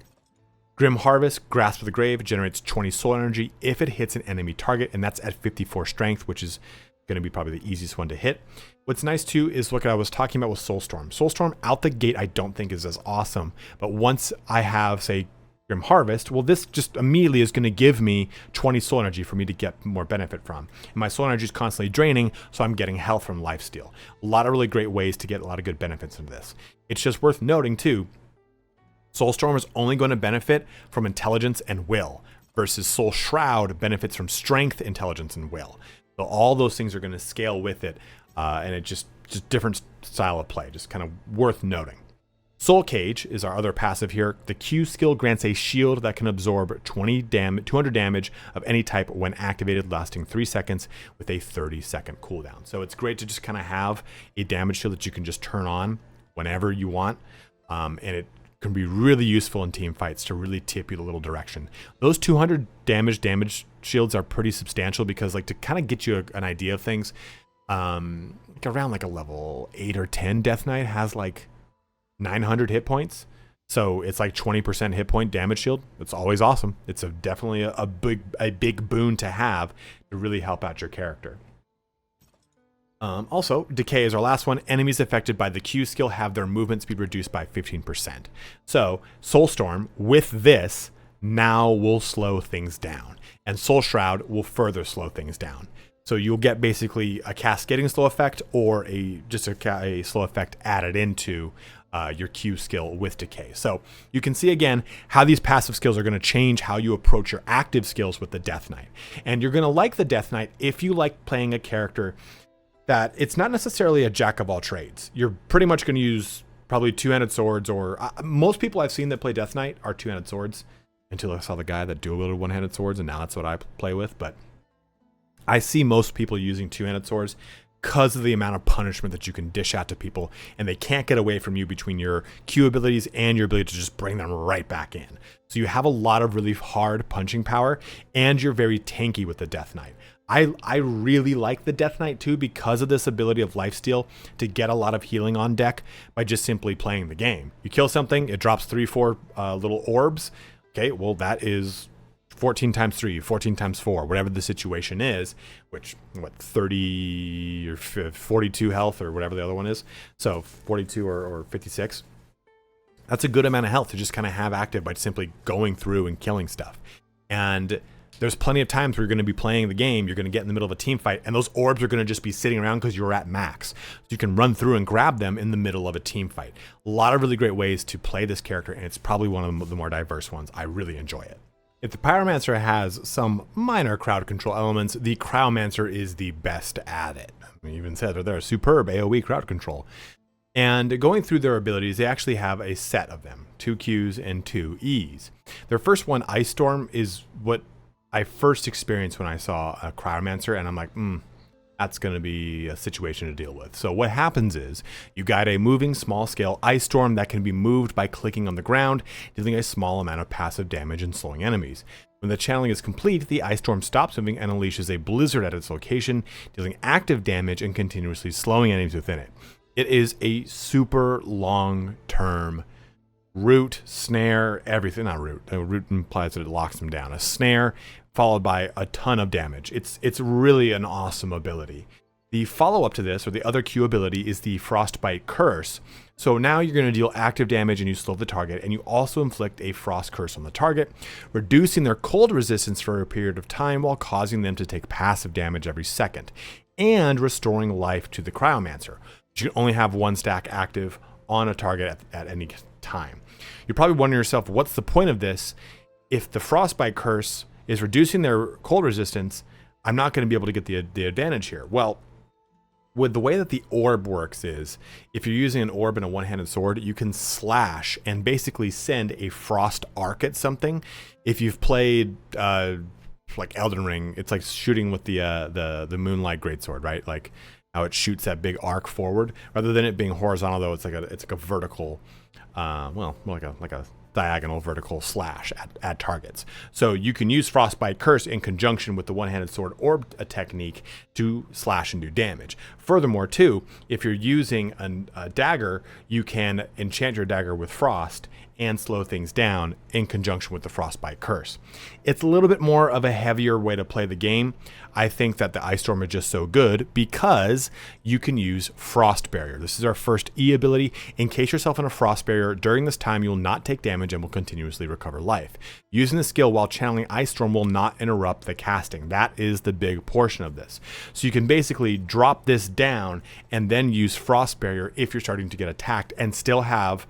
Grim Harvest, Grasp of the Grave, generates 20 soul energy if it hits an enemy target, and that's at 54 strength, which is going to be probably the easiest one to hit. What's nice too is what I was talking about with Soulstorm. Soulstorm out the gate I don't think is as awesome, but once I have, say, Grim Harvest, well, this just immediately is going to give me 20 soul energy for me to get more benefit from. And my soul energy is constantly draining, so I'm getting health from Lifesteal. A lot of really great ways to get a lot of good benefits into this. It's just worth noting too, Soulstorm is only going to benefit from intelligence and will, versus Soul Shroud benefits from strength, intelligence, and will. So all those things are going to scale with it, and it just different style of play, just kind of worth noting. Soul Cage is our other passive here. The Q skill grants a shield that can absorb 200 damage of any type when activated, lasting 3 seconds with a 30-second cooldown. So it's great to just kind of have a damage shield that you can just turn on whenever you want, and it can be really useful in team fights to really tip you a little direction. Those 200 damage shields are pretty substantial because, like, to kind of get you an idea of things, around like a level 8 or 10 Death Knight has like 900 hit points, so it's like 20% hit point damage shield. It's always awesome. It's definitely a big boon to have to really help out your character. Also, Decay is our last one. Enemies affected by the Q skill have their movement speed reduced by 15%. So Soulstorm with this now will slow things down, and Soul Shroud will further slow things down. So you'll get basically a cascading slow effect or just a slow effect added into your Q skill with Decay. So you can see again how these passive skills are going to change how you approach your active skills with the Death Knight. And you're going to like the Death Knight if you like playing a character that it's not necessarily a jack of all trades. You're pretty much going to use probably two-handed swords, or most people I've seen that play Death Knight are two-handed swords, until I saw the guy that dual-wielded one-handed swords, and now that's what I play with. But I see most people using two-handed swords because of the amount of punishment that you can dish out to people, and they can't get away from you between your Q abilities and your ability to just bring them right back in. So you have a lot of really hard punching power, and you're very tanky with the Death Knight. I really like the Death Knight too because of this ability of lifesteal to get a lot of healing on deck by just simply playing the game. You kill something, it drops 3-4 little orbs. Okay, well that is 14 times 3, 14 times 4, whatever the situation is, which, 30 or 42 health or whatever the other one is. So 42 or 56. That's a good amount of health to just kind of have active by simply going through and killing stuff. And there's plenty of times where you're going to be playing the game, you're going to get in the middle of a team fight, and those orbs are going to just be sitting around because you're at max. So you can run through and grab them in the middle of a team fight. A lot of really great ways to play this character, and it's probably one of the more diverse ones. I really enjoy it. If the Pyromancer has some minor crowd control elements, the Cryomancer is the best at it. I even said that they're superb AoE crowd control. And going through their abilities, they actually have a set of them, 2 Qs and 2 Es. Their first one, Ice Storm, is what I first experienced when I saw a Cryomancer, and I'm like, that's going to be a situation to deal with. So what happens is you guide a moving small-scale Ice Storm that can be moved by clicking on the ground, dealing a small amount of passive damage and slowing enemies. When the channeling is complete, the Ice Storm stops moving and unleashes a blizzard at its location, dealing active damage and continuously slowing enemies within it. It is a super long-term root, snare, everything. Not root. A root implies that it locks them down. A snare followed by a ton of damage. It's really an awesome ability. The follow-up to this, or the other Q ability, is the Frostbite Curse. So now you're going to deal active damage and you slow the target, and you also inflict a Frost Curse on the target, reducing their cold resistance for a period of time while causing them to take passive damage every second, and restoring life to the Cryomancer. You can only have one stack active on a target at any time. You're probably wondering yourself, what's the point of this? If the Frostbite Curse is reducing their cold resistance, I'm not going to be able to get the advantage here. Well, with the way that the orb works is, if you're using an orb and a one-handed sword, you can slash and basically send a frost arc at something. If you've played like Elden Ring, it's like shooting with the Moonlight Greatsword, right? Like how it shoots that big arc forward, rather than it being horizontal. Though it's like a vertical, well, like a diagonal vertical slash at targets. So you can use Frostbite Curse in conjunction with the one-handed sword orb technique to slash and do damage. Furthermore, too, if you're using a dagger, you can enchant your dagger with frost and slow things down in conjunction with the Frostbite Curse. It's a little bit more of a heavier way to play the game. I think that the Ice Storm is just so good because you can use Frost Barrier. This is our first E ability. Encase yourself in a Frost Barrier. During this time, you will not take damage and will continuously recover life. Using the skill while channeling Ice Storm will not interrupt the casting. That is the big portion of this. So you can basically drop this down and then use Frost Barrier if you're starting to get attacked, and still have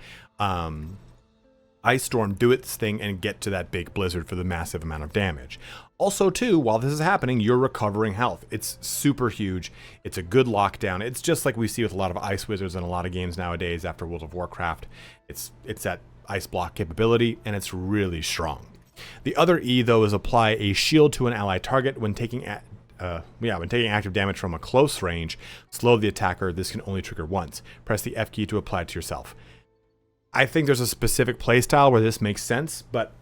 Ice Storm do its thing and get to that big blizzard for the massive amount of damage. Also, too, while this is happening, you're recovering health. It's super huge. It's a good lockdown. It's just like we see with a lot of ice wizards in a lot of games nowadays after World of Warcraft. It's that ice block capability, and it's really strong. The other E, though, is apply a shield to an ally target when taking active damage from a close range. Slow the attacker. This can only trigger once. Press the F key to apply it to yourself. I think there's a specific playstyle where this makes sense, but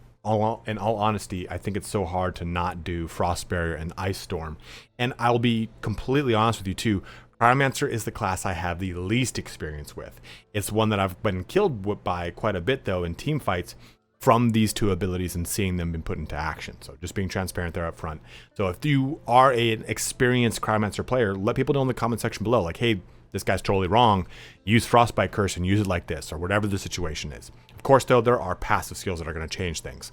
in all honesty, I think it's so hard to not do Frost Barrier and Ice Storm. And I'll be completely honest with you too, Cryomancer is the class I have the least experience with. It's one that I've been killed by quite a bit though in team fights from these two abilities and seeing them been put into action. So just being transparent there up front. So if you are an experienced Cryomancer player, let people know in the comment section below, like, hey, this guy's totally wrong. Use Frostbite Curse and use it like this, or whatever the situation is. Of course, though, there are passive skills that are going to change things.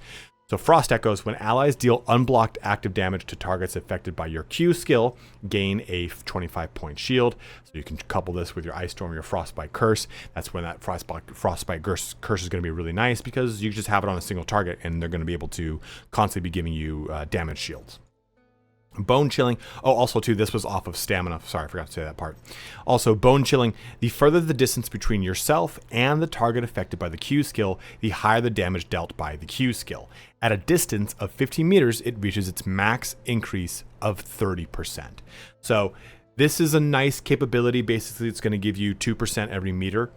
So Frost Echoes, when allies deal unblocked active damage to targets affected by your Q skill, gain a 25-point shield. So you can couple this with your Ice Storm or your Frostbite Curse. That's when that Frostbite Curse is going to be really nice, because you just have it on a single target and they're going to be able to constantly be giving you damage shields. Bone Chilling. Oh, also too, this was off of stamina. Sorry, I forgot to say that part. Also, Bone Chilling. The further the distance between yourself and the target affected by the Q skill, the higher the damage dealt by the Q skill. At a distance of 15 meters, it reaches its max increase of 30%. So this is a nice capability. Basically, it's going to give you 2% every meter,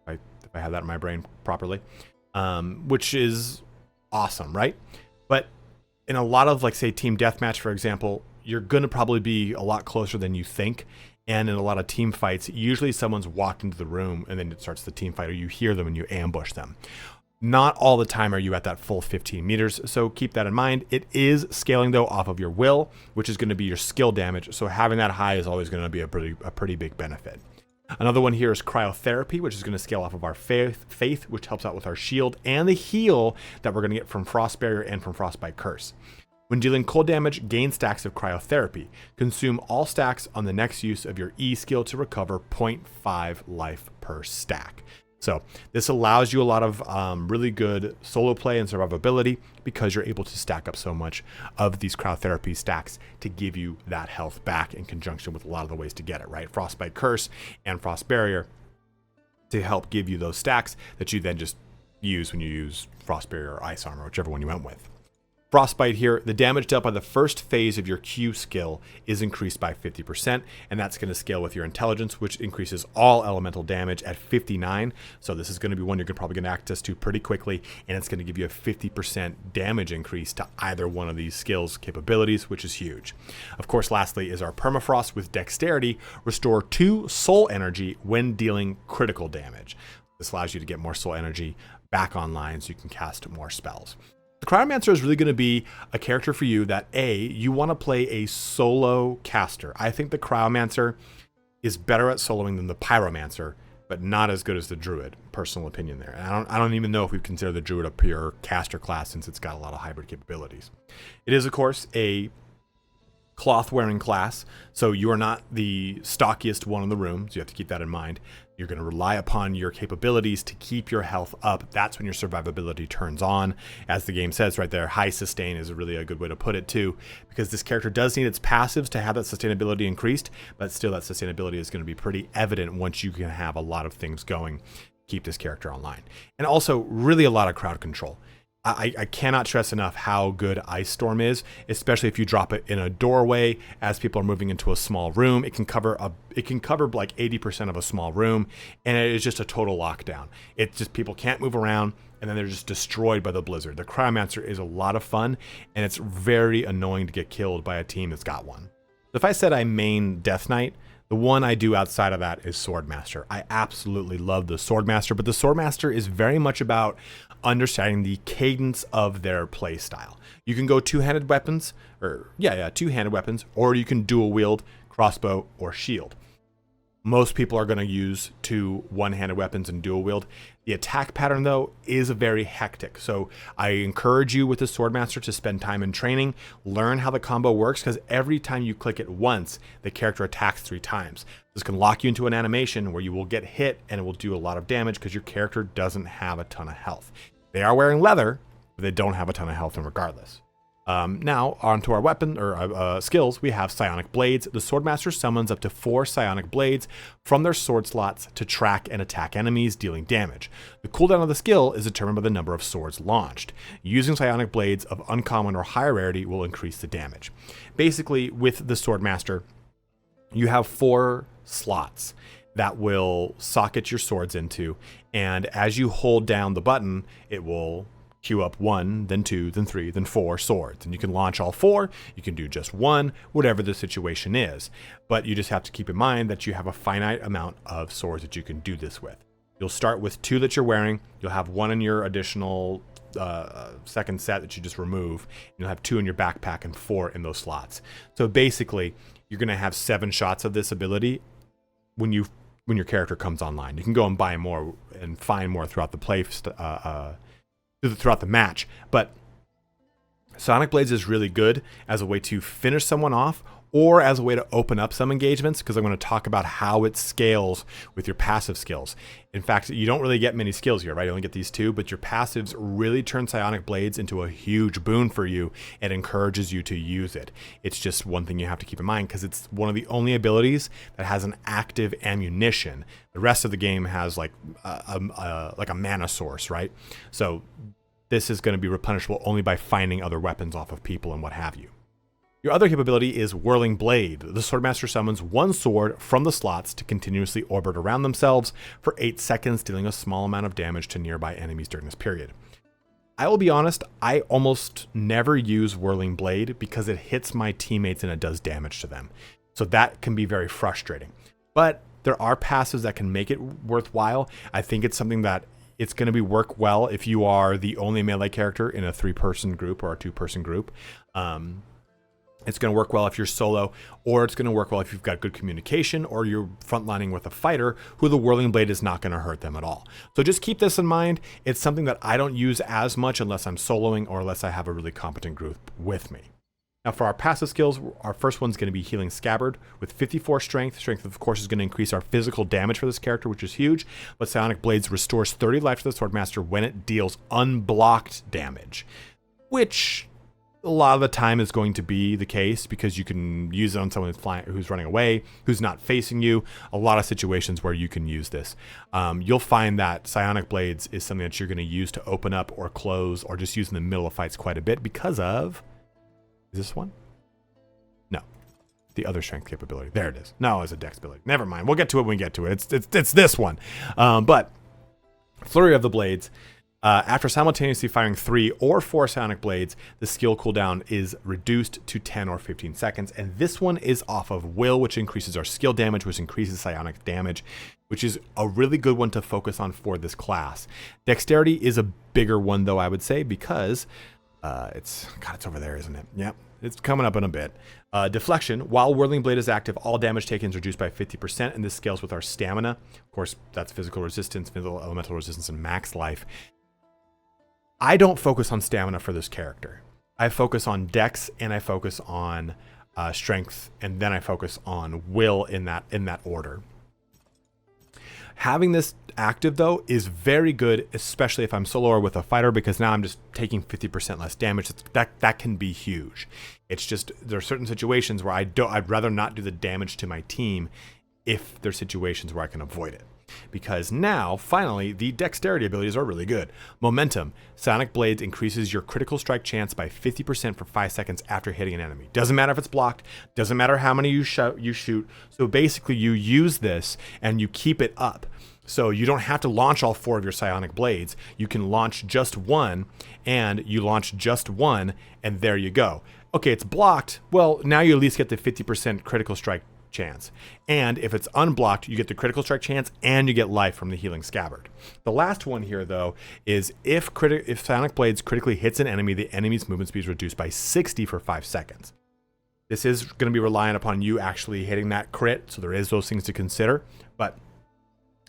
if I have that in my brain properly, which is awesome, right? But in a lot of, like, say, team deathmatch, for example, you're going to probably be a lot closer than you think. And in a lot of team fights, usually someone's walked into the room and then it starts the team fight, or you hear them and you ambush them. Not all the time are you at that full 15 meters, so keep that in mind. It is scaling, though, off of your will, which is going to be your skill damage, so having that high is always going to be a pretty big benefit. Another one here is Cryotherapy, which is going to scale off of our faith, which helps out with our shield and the heal that we're going to get from Frost Barrier and from Frostbite Curse. When dealing cold damage, gain stacks of Cryotherapy. Consume all stacks on the next use of your E skill to recover 0.5 life per stack. So this allows you a lot of really good solo play and survivability, because you're able to stack up so much of these Cryotherapy stacks to give you that health back, in conjunction with a lot of the ways to get it, right? Frostbite Curse and Frost Barrier to help give you those stacks that you then just use when you use Frost Barrier or Ice Armor, whichever one you went with. Frostbite here, the damage dealt by the first phase of your Q skill is increased by 50%, and that's going to scale with your intelligence, which increases all elemental damage at 59. So this is going to be one you're probably going to access to pretty quickly, and it's going to give you a 50% damage increase to either one of these skills capabilities, which is huge. Of course, lastly is our Permafrost with Dexterity. Restore 2 soul energy when dealing critical damage. This allows you to get more soul energy back online so you can cast more spells. The Cryomancer is really going to be a character for you that, A, you want to play a solo caster. I think the Cryomancer is better at soloing than the Pyromancer, but not as good as the Druid. Personal opinion there. And I don't even know if we consider the Druid a pure caster class, since it's got a lot of hybrid capabilities. It is, of course, a cloth-wearing class, so you are not the stockiest one in the room, so you have to keep that in mind. You're going to rely upon your capabilities to keep your health up. That's when your survivability turns on. As the game says right there, high sustain is really a good way to put it too, because this character does need its passives to have that sustainability increased, but still that sustainability is going to be pretty evident once you can have a lot of things going to keep this character online. And also really a lot of crowd control. I cannot stress enough how good Ice Storm is, especially if you drop it in a doorway as people are moving into a small room. It can cover like 80% of a small room, and it is just a total lockdown. It's just people can't move around, and then they're just destroyed by the blizzard. The Cryomancer is a lot of fun, and it's very annoying to get killed by a team that's got one. If I said I main Death Knight, the one I do outside of that is Swordmaster. I absolutely love the Swordmaster, but the Swordmaster is very much about understanding the cadence of their play style. You can go two-handed weapons, or two-handed weapons, or you can dual wield crossbow or shield. Most people are going to use 2 one-handed weapons and dual wield. The attack pattern, though, is very hectic. So I encourage you with the Swordmaster to spend time in training, learn how the combo works, because every time you click it once, the character attacks 3 times. This can lock you into an animation where you will get hit and it will do a lot of damage because your character doesn't have a ton of health. They are wearing leather, but they don't have a ton of health, and regardless. Now, onto our weapon or skills, we have Psionic Blades. The Swordmaster summons up to 4 Psionic Blades from their sword slots to track and attack enemies, dealing damage. The cooldown of the skill is determined by the number of swords launched. Using Psionic Blades of uncommon or higher rarity will increase the damage. Basically, with the Swordmaster, you have 4 slots that will socket your swords into, and as you hold down the button, it will queue up 1, then 2, then 3, then 4 swords. And you can launch all 4, you can do just 1, whatever the situation is. But you just have to keep in mind that you have a finite amount of swords that you can do this with. You'll start with 2 that you're wearing, you'll have 1 in your additional second set that you just remove, and you'll have 2 in your backpack and 4 in those slots. So basically, you're going to have 7 shots of this ability when your character comes online. You can go and buy more and find more throughout the throughout the match, but Psionic Blades is really good as a way to finish someone off or as a way to open up some engagements, because I'm going to talk about how it scales with your passive skills. In fact, you don't really get many skills here, right? You only get these 2, but your passives really turn Psionic Blades into a huge boon for you and encourages you to use it. It's just one thing you have to keep in mind, because it's one of the only abilities that has an active ammunition. The rest of the game has like a mana source, right? So this is going to be replenishable only by finding other weapons off of people and what have you. Your other capability is Whirling Blade. The Swordmaster summons 1 sword from the slots to continuously orbit around themselves for 8 seconds, dealing a small amount of damage to nearby enemies during this period. I will be honest, I almost never use Whirling Blade because it hits my teammates and it does damage to them. So that can be very frustrating. But there are passives that can make it worthwhile. I think it's something that it's going to work well if you are the only melee character in a 3-person group or a 2-person group. It's going to work well if you're solo, or it's going to work well if you've got good communication or you're frontlining with a fighter who the Whirling Blade is not going to hurt them at all. So just keep this in mind. It's something that I don't use as much unless I'm soloing or unless I have a really competent group with me. Now for our passive skills, our first one's going to be Healing Scabbard with 54 strength. Strength, of course, is going to increase our physical damage for this character, which is huge. But Psionic Blades restores 30 life to the Swordmaster when it deals unblocked damage, which a lot of the time is going to be the case because you can use it on someone who's running away, who's not facing you. A lot of situations where you can use this. You'll find that Psionic Blades is something that you're going to use to open up or close or just use in the middle of fights quite a bit because of... Is this one? No. The other strength capability. There it is. No, it's a dex ability. Never mind. We'll get to it when we get to it. It's this one. But Flurry of the Blades. After simultaneously firing 3 or 4 Psionic Blades, the skill cooldown is reduced to 10 or 15 seconds. And this one is off of Will, which increases our skill damage, which increases psionic damage, which is a really good one to focus on for this class. Dexterity is a bigger one, though, I would say, because it's over there, isn't it? Yep. It's coming up in a bit. Deflection. While Whirling Blade is active, all damage taken is reduced by 50%, and this scales with our stamina. Of course, that's physical resistance, physical elemental resistance, and max life. I don't focus on stamina for this character. I focus on dex, and I focus on strength, and then I focus on will in that order. Having this active, though, is very good, especially if I'm solo or with a fighter, because now I'm just taking 50% less damage. That can be huge. It's just there are certain situations where I'd rather not do the damage to my team if there's situations where I can avoid it. Because now, finally, the dexterity abilities are really good. Momentum. Psionic Blades increases your critical strike chance by 50% for 5 seconds after hitting an enemy. Doesn't matter if it's blocked. Doesn't matter how many you shoot. So basically, you use this and you keep it up. So you don't have to launch all 4 of your Psionic Blades. You can launch just one, and you launch just one, and there you go. Okay, it's blocked. Well, now you at least get the 50% critical strike chance. And if it's unblocked, you get the critical strike chance and you get life from the Healing Scabbard. The last one here, though, is if Psionic Blades critically hits an enemy, the enemy's movement speed is reduced by 60 for 5 seconds. This is going to be reliant upon you actually hitting that crit, so there is those things to consider, but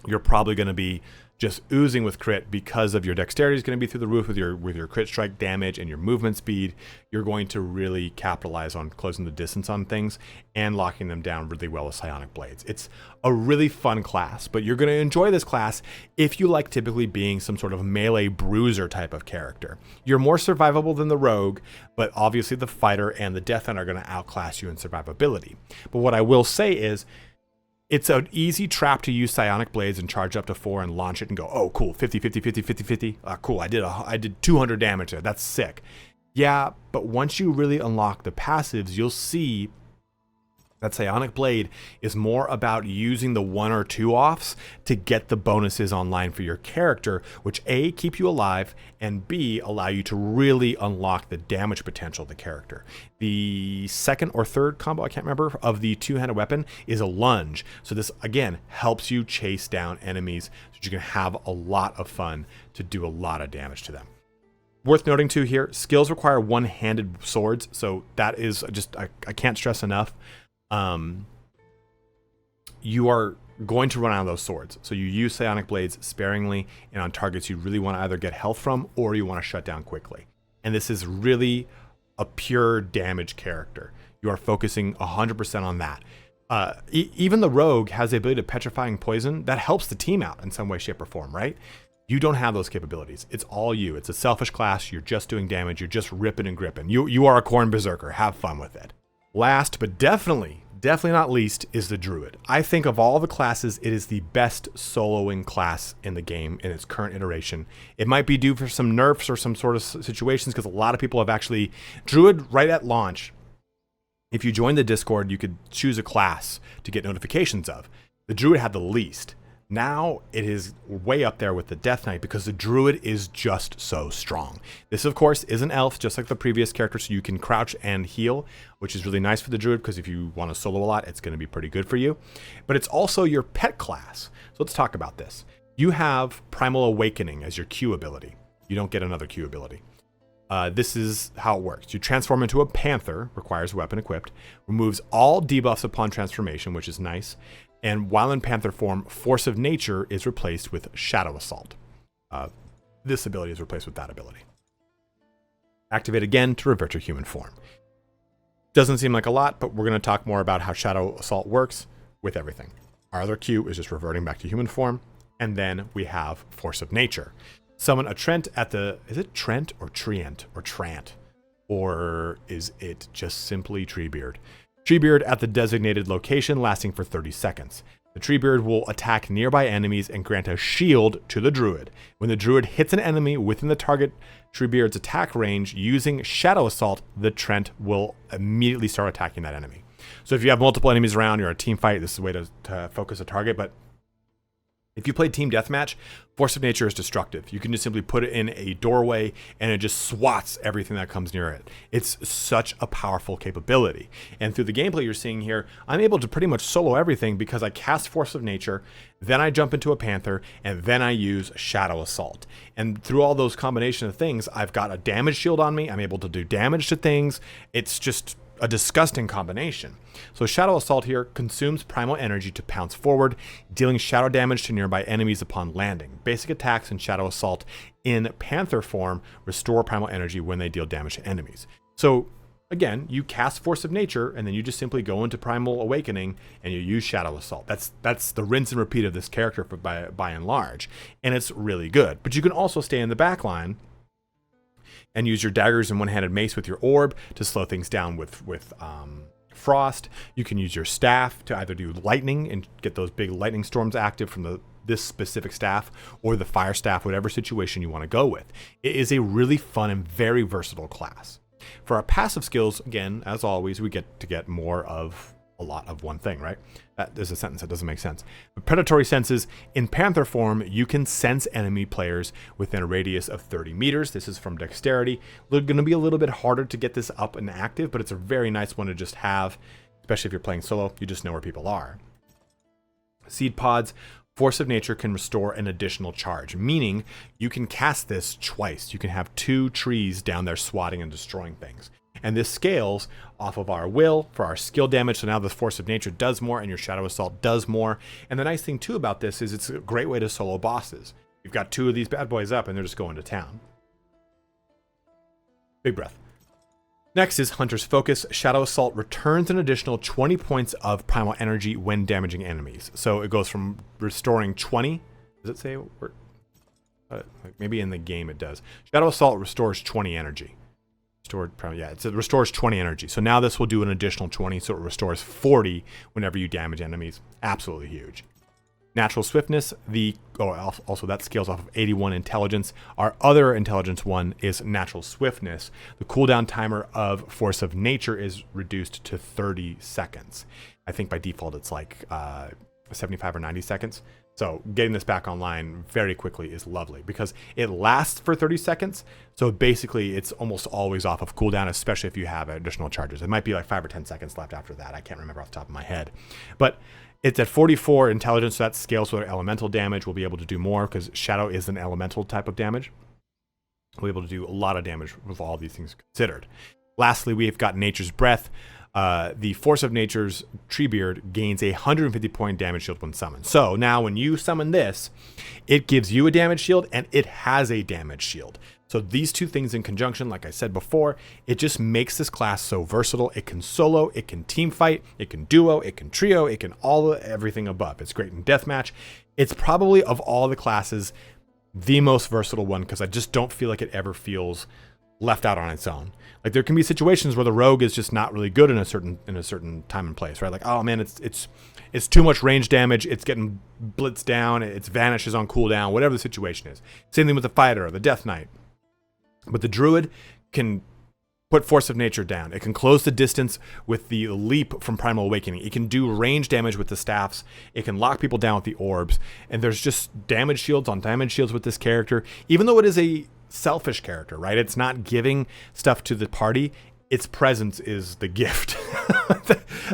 you're probably going to be just oozing with crit because of your dexterity is going to be through the roof with your crit strike damage and your movement speed. You're going to really capitalize on closing the distance on things and locking them down really well with psionic blades. It's a really fun class, but you're going to enjoy this class if you like typically being some sort of melee bruiser type of character. You're more survivable than the rogue, but obviously the fighter and the death knight are going to outclass you in survivability. But what I will say is, it's an easy trap to use psionic blades and charge up to 4 and launch it and go, oh, cool, 50, 50, 50, 50, 50. Cool, I did 200 damage there. That's sick. Yeah, but once you really unlock the passives, you'll see that psionic blade is more about using the 1 or 2 offs to get the bonuses online for your character, which A, keep you alive, and B, allow you to really unlock the damage potential of the character. The second or third combo, I can't remember, of the two-handed weapon is a lunge. So this, again, helps you chase down enemies so you can have a lot of fun to do a lot of damage to them. Worth noting too here, skills require one-handed swords, so that is just, I can't stress enough. You are going to run out of those swords. So you use psionic blades sparingly and on targets you really want to either get health from or you want to shut down quickly. And this is really a pure damage character. You are focusing 100% on that. Even the rogue has the ability to petrifying poison that helps the team out in some way, shape, or form, right? You don't have those capabilities. It's all you. It's a selfish class. You're just doing damage. You're just ripping and gripping. You are a corn berserker. Have fun with it. Last, but definitely not least, is the Druid. I think of all the classes, it is the best soloing class in the game in its current iteration. It might be due for some nerfs or some sort of situations because a lot of people have actually... Druid, right at launch, if you join the Discord, you could choose a class to get notifications of. The Druid had the least. Now it is way up there with the Death Knight because the Druid is just so strong. This, of course, is an elf, just like the previous character, so you can crouch and heal, which is really nice for the Druid because if you want to solo a lot, it's going to be pretty good for you. But it's also your pet class. So let's talk about this. You have Primal Awakening as your Q ability. You don't get another Q ability. This is how it works. You transform into a panther, requires a weapon equipped, removes all debuffs upon transformation, which is nice. And while in panther form, Force of Nature is replaced with Shadow Assault. This ability is replaced with that ability. Activate again to revert to human form. Doesn't seem like a lot, but we're going to talk more about how Shadow Assault works with everything. Our other Q is just reverting back to human form. And then we have Force of Nature. Summon a Trent at the... Is it Trent or Treant or Trant? Or is it just simply Treebeard? Treebeard at the designated location, lasting for 30 seconds. The Treebeard will attack nearby enemies and grant a shield to the Druid. When the Druid hits an enemy within the target Treebeard's attack range using Shadow Assault, the Trent will immediately start attacking that enemy. So if you have multiple enemies around, you're a team fight, this is a way to focus a target, but if you play Team Deathmatch, Force of Nature is destructive. You can just simply put it in a doorway and it just swats everything that comes near it. It's such a powerful capability. And through the gameplay you're seeing here, I'm able to pretty much solo everything because I cast Force of Nature, then I jump into a Panther, and then I use Shadow Assault. And through all those combination of things, I've got a damage shield on me. I'm able to do damage to things. It's just a disgusting combination. So Shadow Assault here consumes primal energy to pounce forward, dealing shadow damage to nearby enemies upon landing. Basic attacks in Shadow Assault in Panther form restore primal energy when they deal damage to enemies. So again, you cast Force of Nature and then you just simply go into Primal Awakening and you use Shadow Assault. That's the rinse and repeat of this character by and large, and it's really good. But you can also stay in the back line and use your daggers and one-handed mace with your orb to slow things down with frost. You can use your staff to either do lightning and get those big lightning storms active from this specific staff, or the fire staff, whatever situation you want to go with. It is a really fun and very versatile class. For our passive skills, again, as always, we get more of a lot of one thing, right? There's a sentence that doesn't make sense. But predatory senses. In Panther form, you can sense enemy players within a radius of 30 meters. This is from Dexterity. Going to be a little bit harder to get this up and active, but it's a very nice one to just have, especially if you're playing solo. You just know where people are. Seed Pods. Force of Nature can restore an additional charge, meaning you can cast this twice. You can have 2 trees down there swatting and destroying things. And this scales off of our will for our skill damage. So now the Force of Nature does more and your Shadow Assault does more. And the nice thing too about this is it's a great way to solo bosses. You've got 2 of these bad boys up, and they're just going to town. Big breath. Next is Hunter's Focus. Shadow Assault returns an additional 20 points of primal energy when damaging enemies. So it goes from restoring 20. Does it say? Maybe in the game it does. Shadow Assault restores 20 energy. It restores 20 energy. So now this will do an additional 20, so it restores 40 whenever you damage enemies. Absolutely huge. Natural Swiftness, also that scales off of 81 intelligence. Our other intelligence one is Natural Swiftness. The cooldown timer of Force of Nature is reduced to 30 seconds. I think by default it's like 75 or 90 seconds. So getting this back online very quickly is lovely because it lasts for 30 seconds. So basically it's almost always off of cooldown, especially if you have additional charges. It might be like 5 or 10 seconds left after that. I can't remember off the top of my head. But it's at 44 intelligence, so that scales with our elemental damage. We'll be able to do more because Shadow is an elemental type of damage. We'll be able to do a lot of damage with all these things considered. Lastly, we've got Nature's Breath. The Force of Nature's Treebeard gains a 150 point damage shield when summoned. So now when you summon this, it gives you a damage shield and it has a damage shield. So these 2 things in conjunction, like I said before, it just makes this class so versatile. It can solo, it can team fight, it can duo, it can trio, it can everything above. It's great in deathmatch. It's probably of all the classes the most versatile one because I just don't feel like it ever feels left out on its own. Like there can be situations where the rogue is just not really good in a certain time and place, right? Like, oh man, it's too much range damage, it's getting blitzed down, it vanishes on cooldown, whatever the situation is. Same thing with the fighter or the death knight. But the druid can put Force of Nature down. It can close the distance with the leap from Primal Awakening. It can do range damage with the staffs. It can lock people down with the orbs. And there's just damage shields on damage shields with this character. Even though it is a selfish character, right? It's not giving stuff to the party. Its presence is the gift.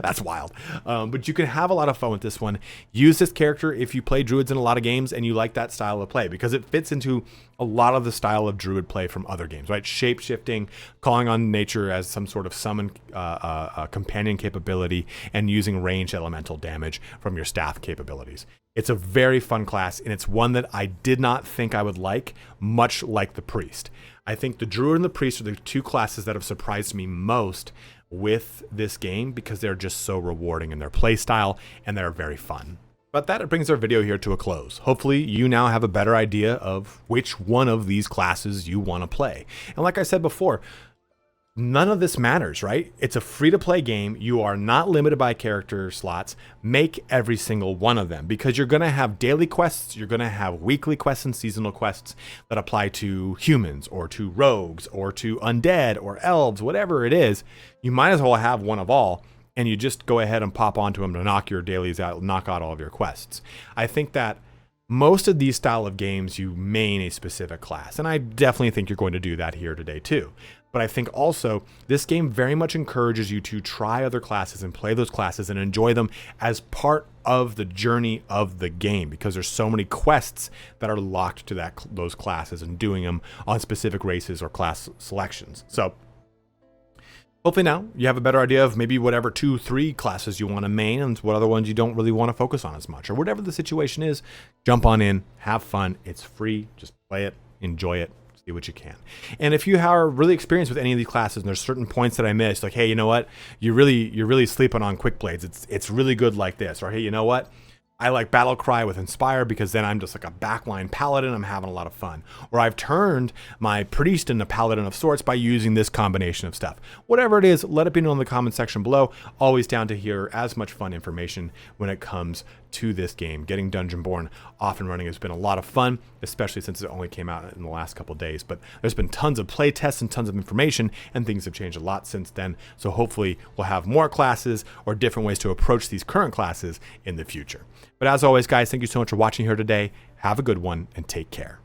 That's wild. But you can have a lot of fun with this one. Use this character if you play druids in a lot of games and you like that style of play because it fits into a lot of the style of druid play from other games, right? Shape shifting, calling on nature as some sort of summon companion capability, and using ranged elemental damage from your staff capabilities. It's a very fun class, and it's one that I did not think I would like, much like the priest. I think the druid and the priest are the 2 classes that have surprised me most with this game because they're just so rewarding in their play style and they're very fun. But that brings our video here to a close. Hopefully you now have a better idea of which one of these classes you want to play. And like I said before, none of this matters, right? It's a free-to-play game. You are not limited by character slots. Make every single one of them because you're going to have daily quests, you're going to have weekly quests and seasonal quests that apply to humans or to rogues or to undead or elves, whatever it is. You might as well have one of all, and you just go ahead and pop onto them to knock your dailies out, knock out all of your quests. I think that most of these style of games, you main a specific class, and I definitely think you're going to do that here today too. But I think also this game very much encourages you to try other classes and play those classes and enjoy them as part of the journey of the game because there's so many quests that are locked to those classes and doing them on specific races or class selections. So hopefully now you have a better idea of maybe whatever 2-3 classes you want to main and what other ones you don't really want to focus on as much, or whatever the situation is. Jump on in, have fun. It's free. Just play it, enjoy it. See what you can. And if you are really experienced with any of these classes and there's certain points that I missed, like, hey, you know what? You're really sleeping on quick blades. It's really good like this. Or hey, you know what? I like Battle Cry with Inspire because then I'm just like a backline paladin. I'm having a lot of fun. Or I've turned my priest into paladin of sorts by using this combination of stuff. Whatever it is, let it be known in the comment section below. Always down to hear as much fun information when it comes to this game. Getting Dungeonborne off and running has been a lot of fun, especially since it only came out in the last couple days. But there's been tons of play tests and tons of information, and things have changed a lot since then. So hopefully we'll have more classes or different ways to approach these current classes in the future. But as always, guys, thank you so much for watching here today. Have a good one and take care.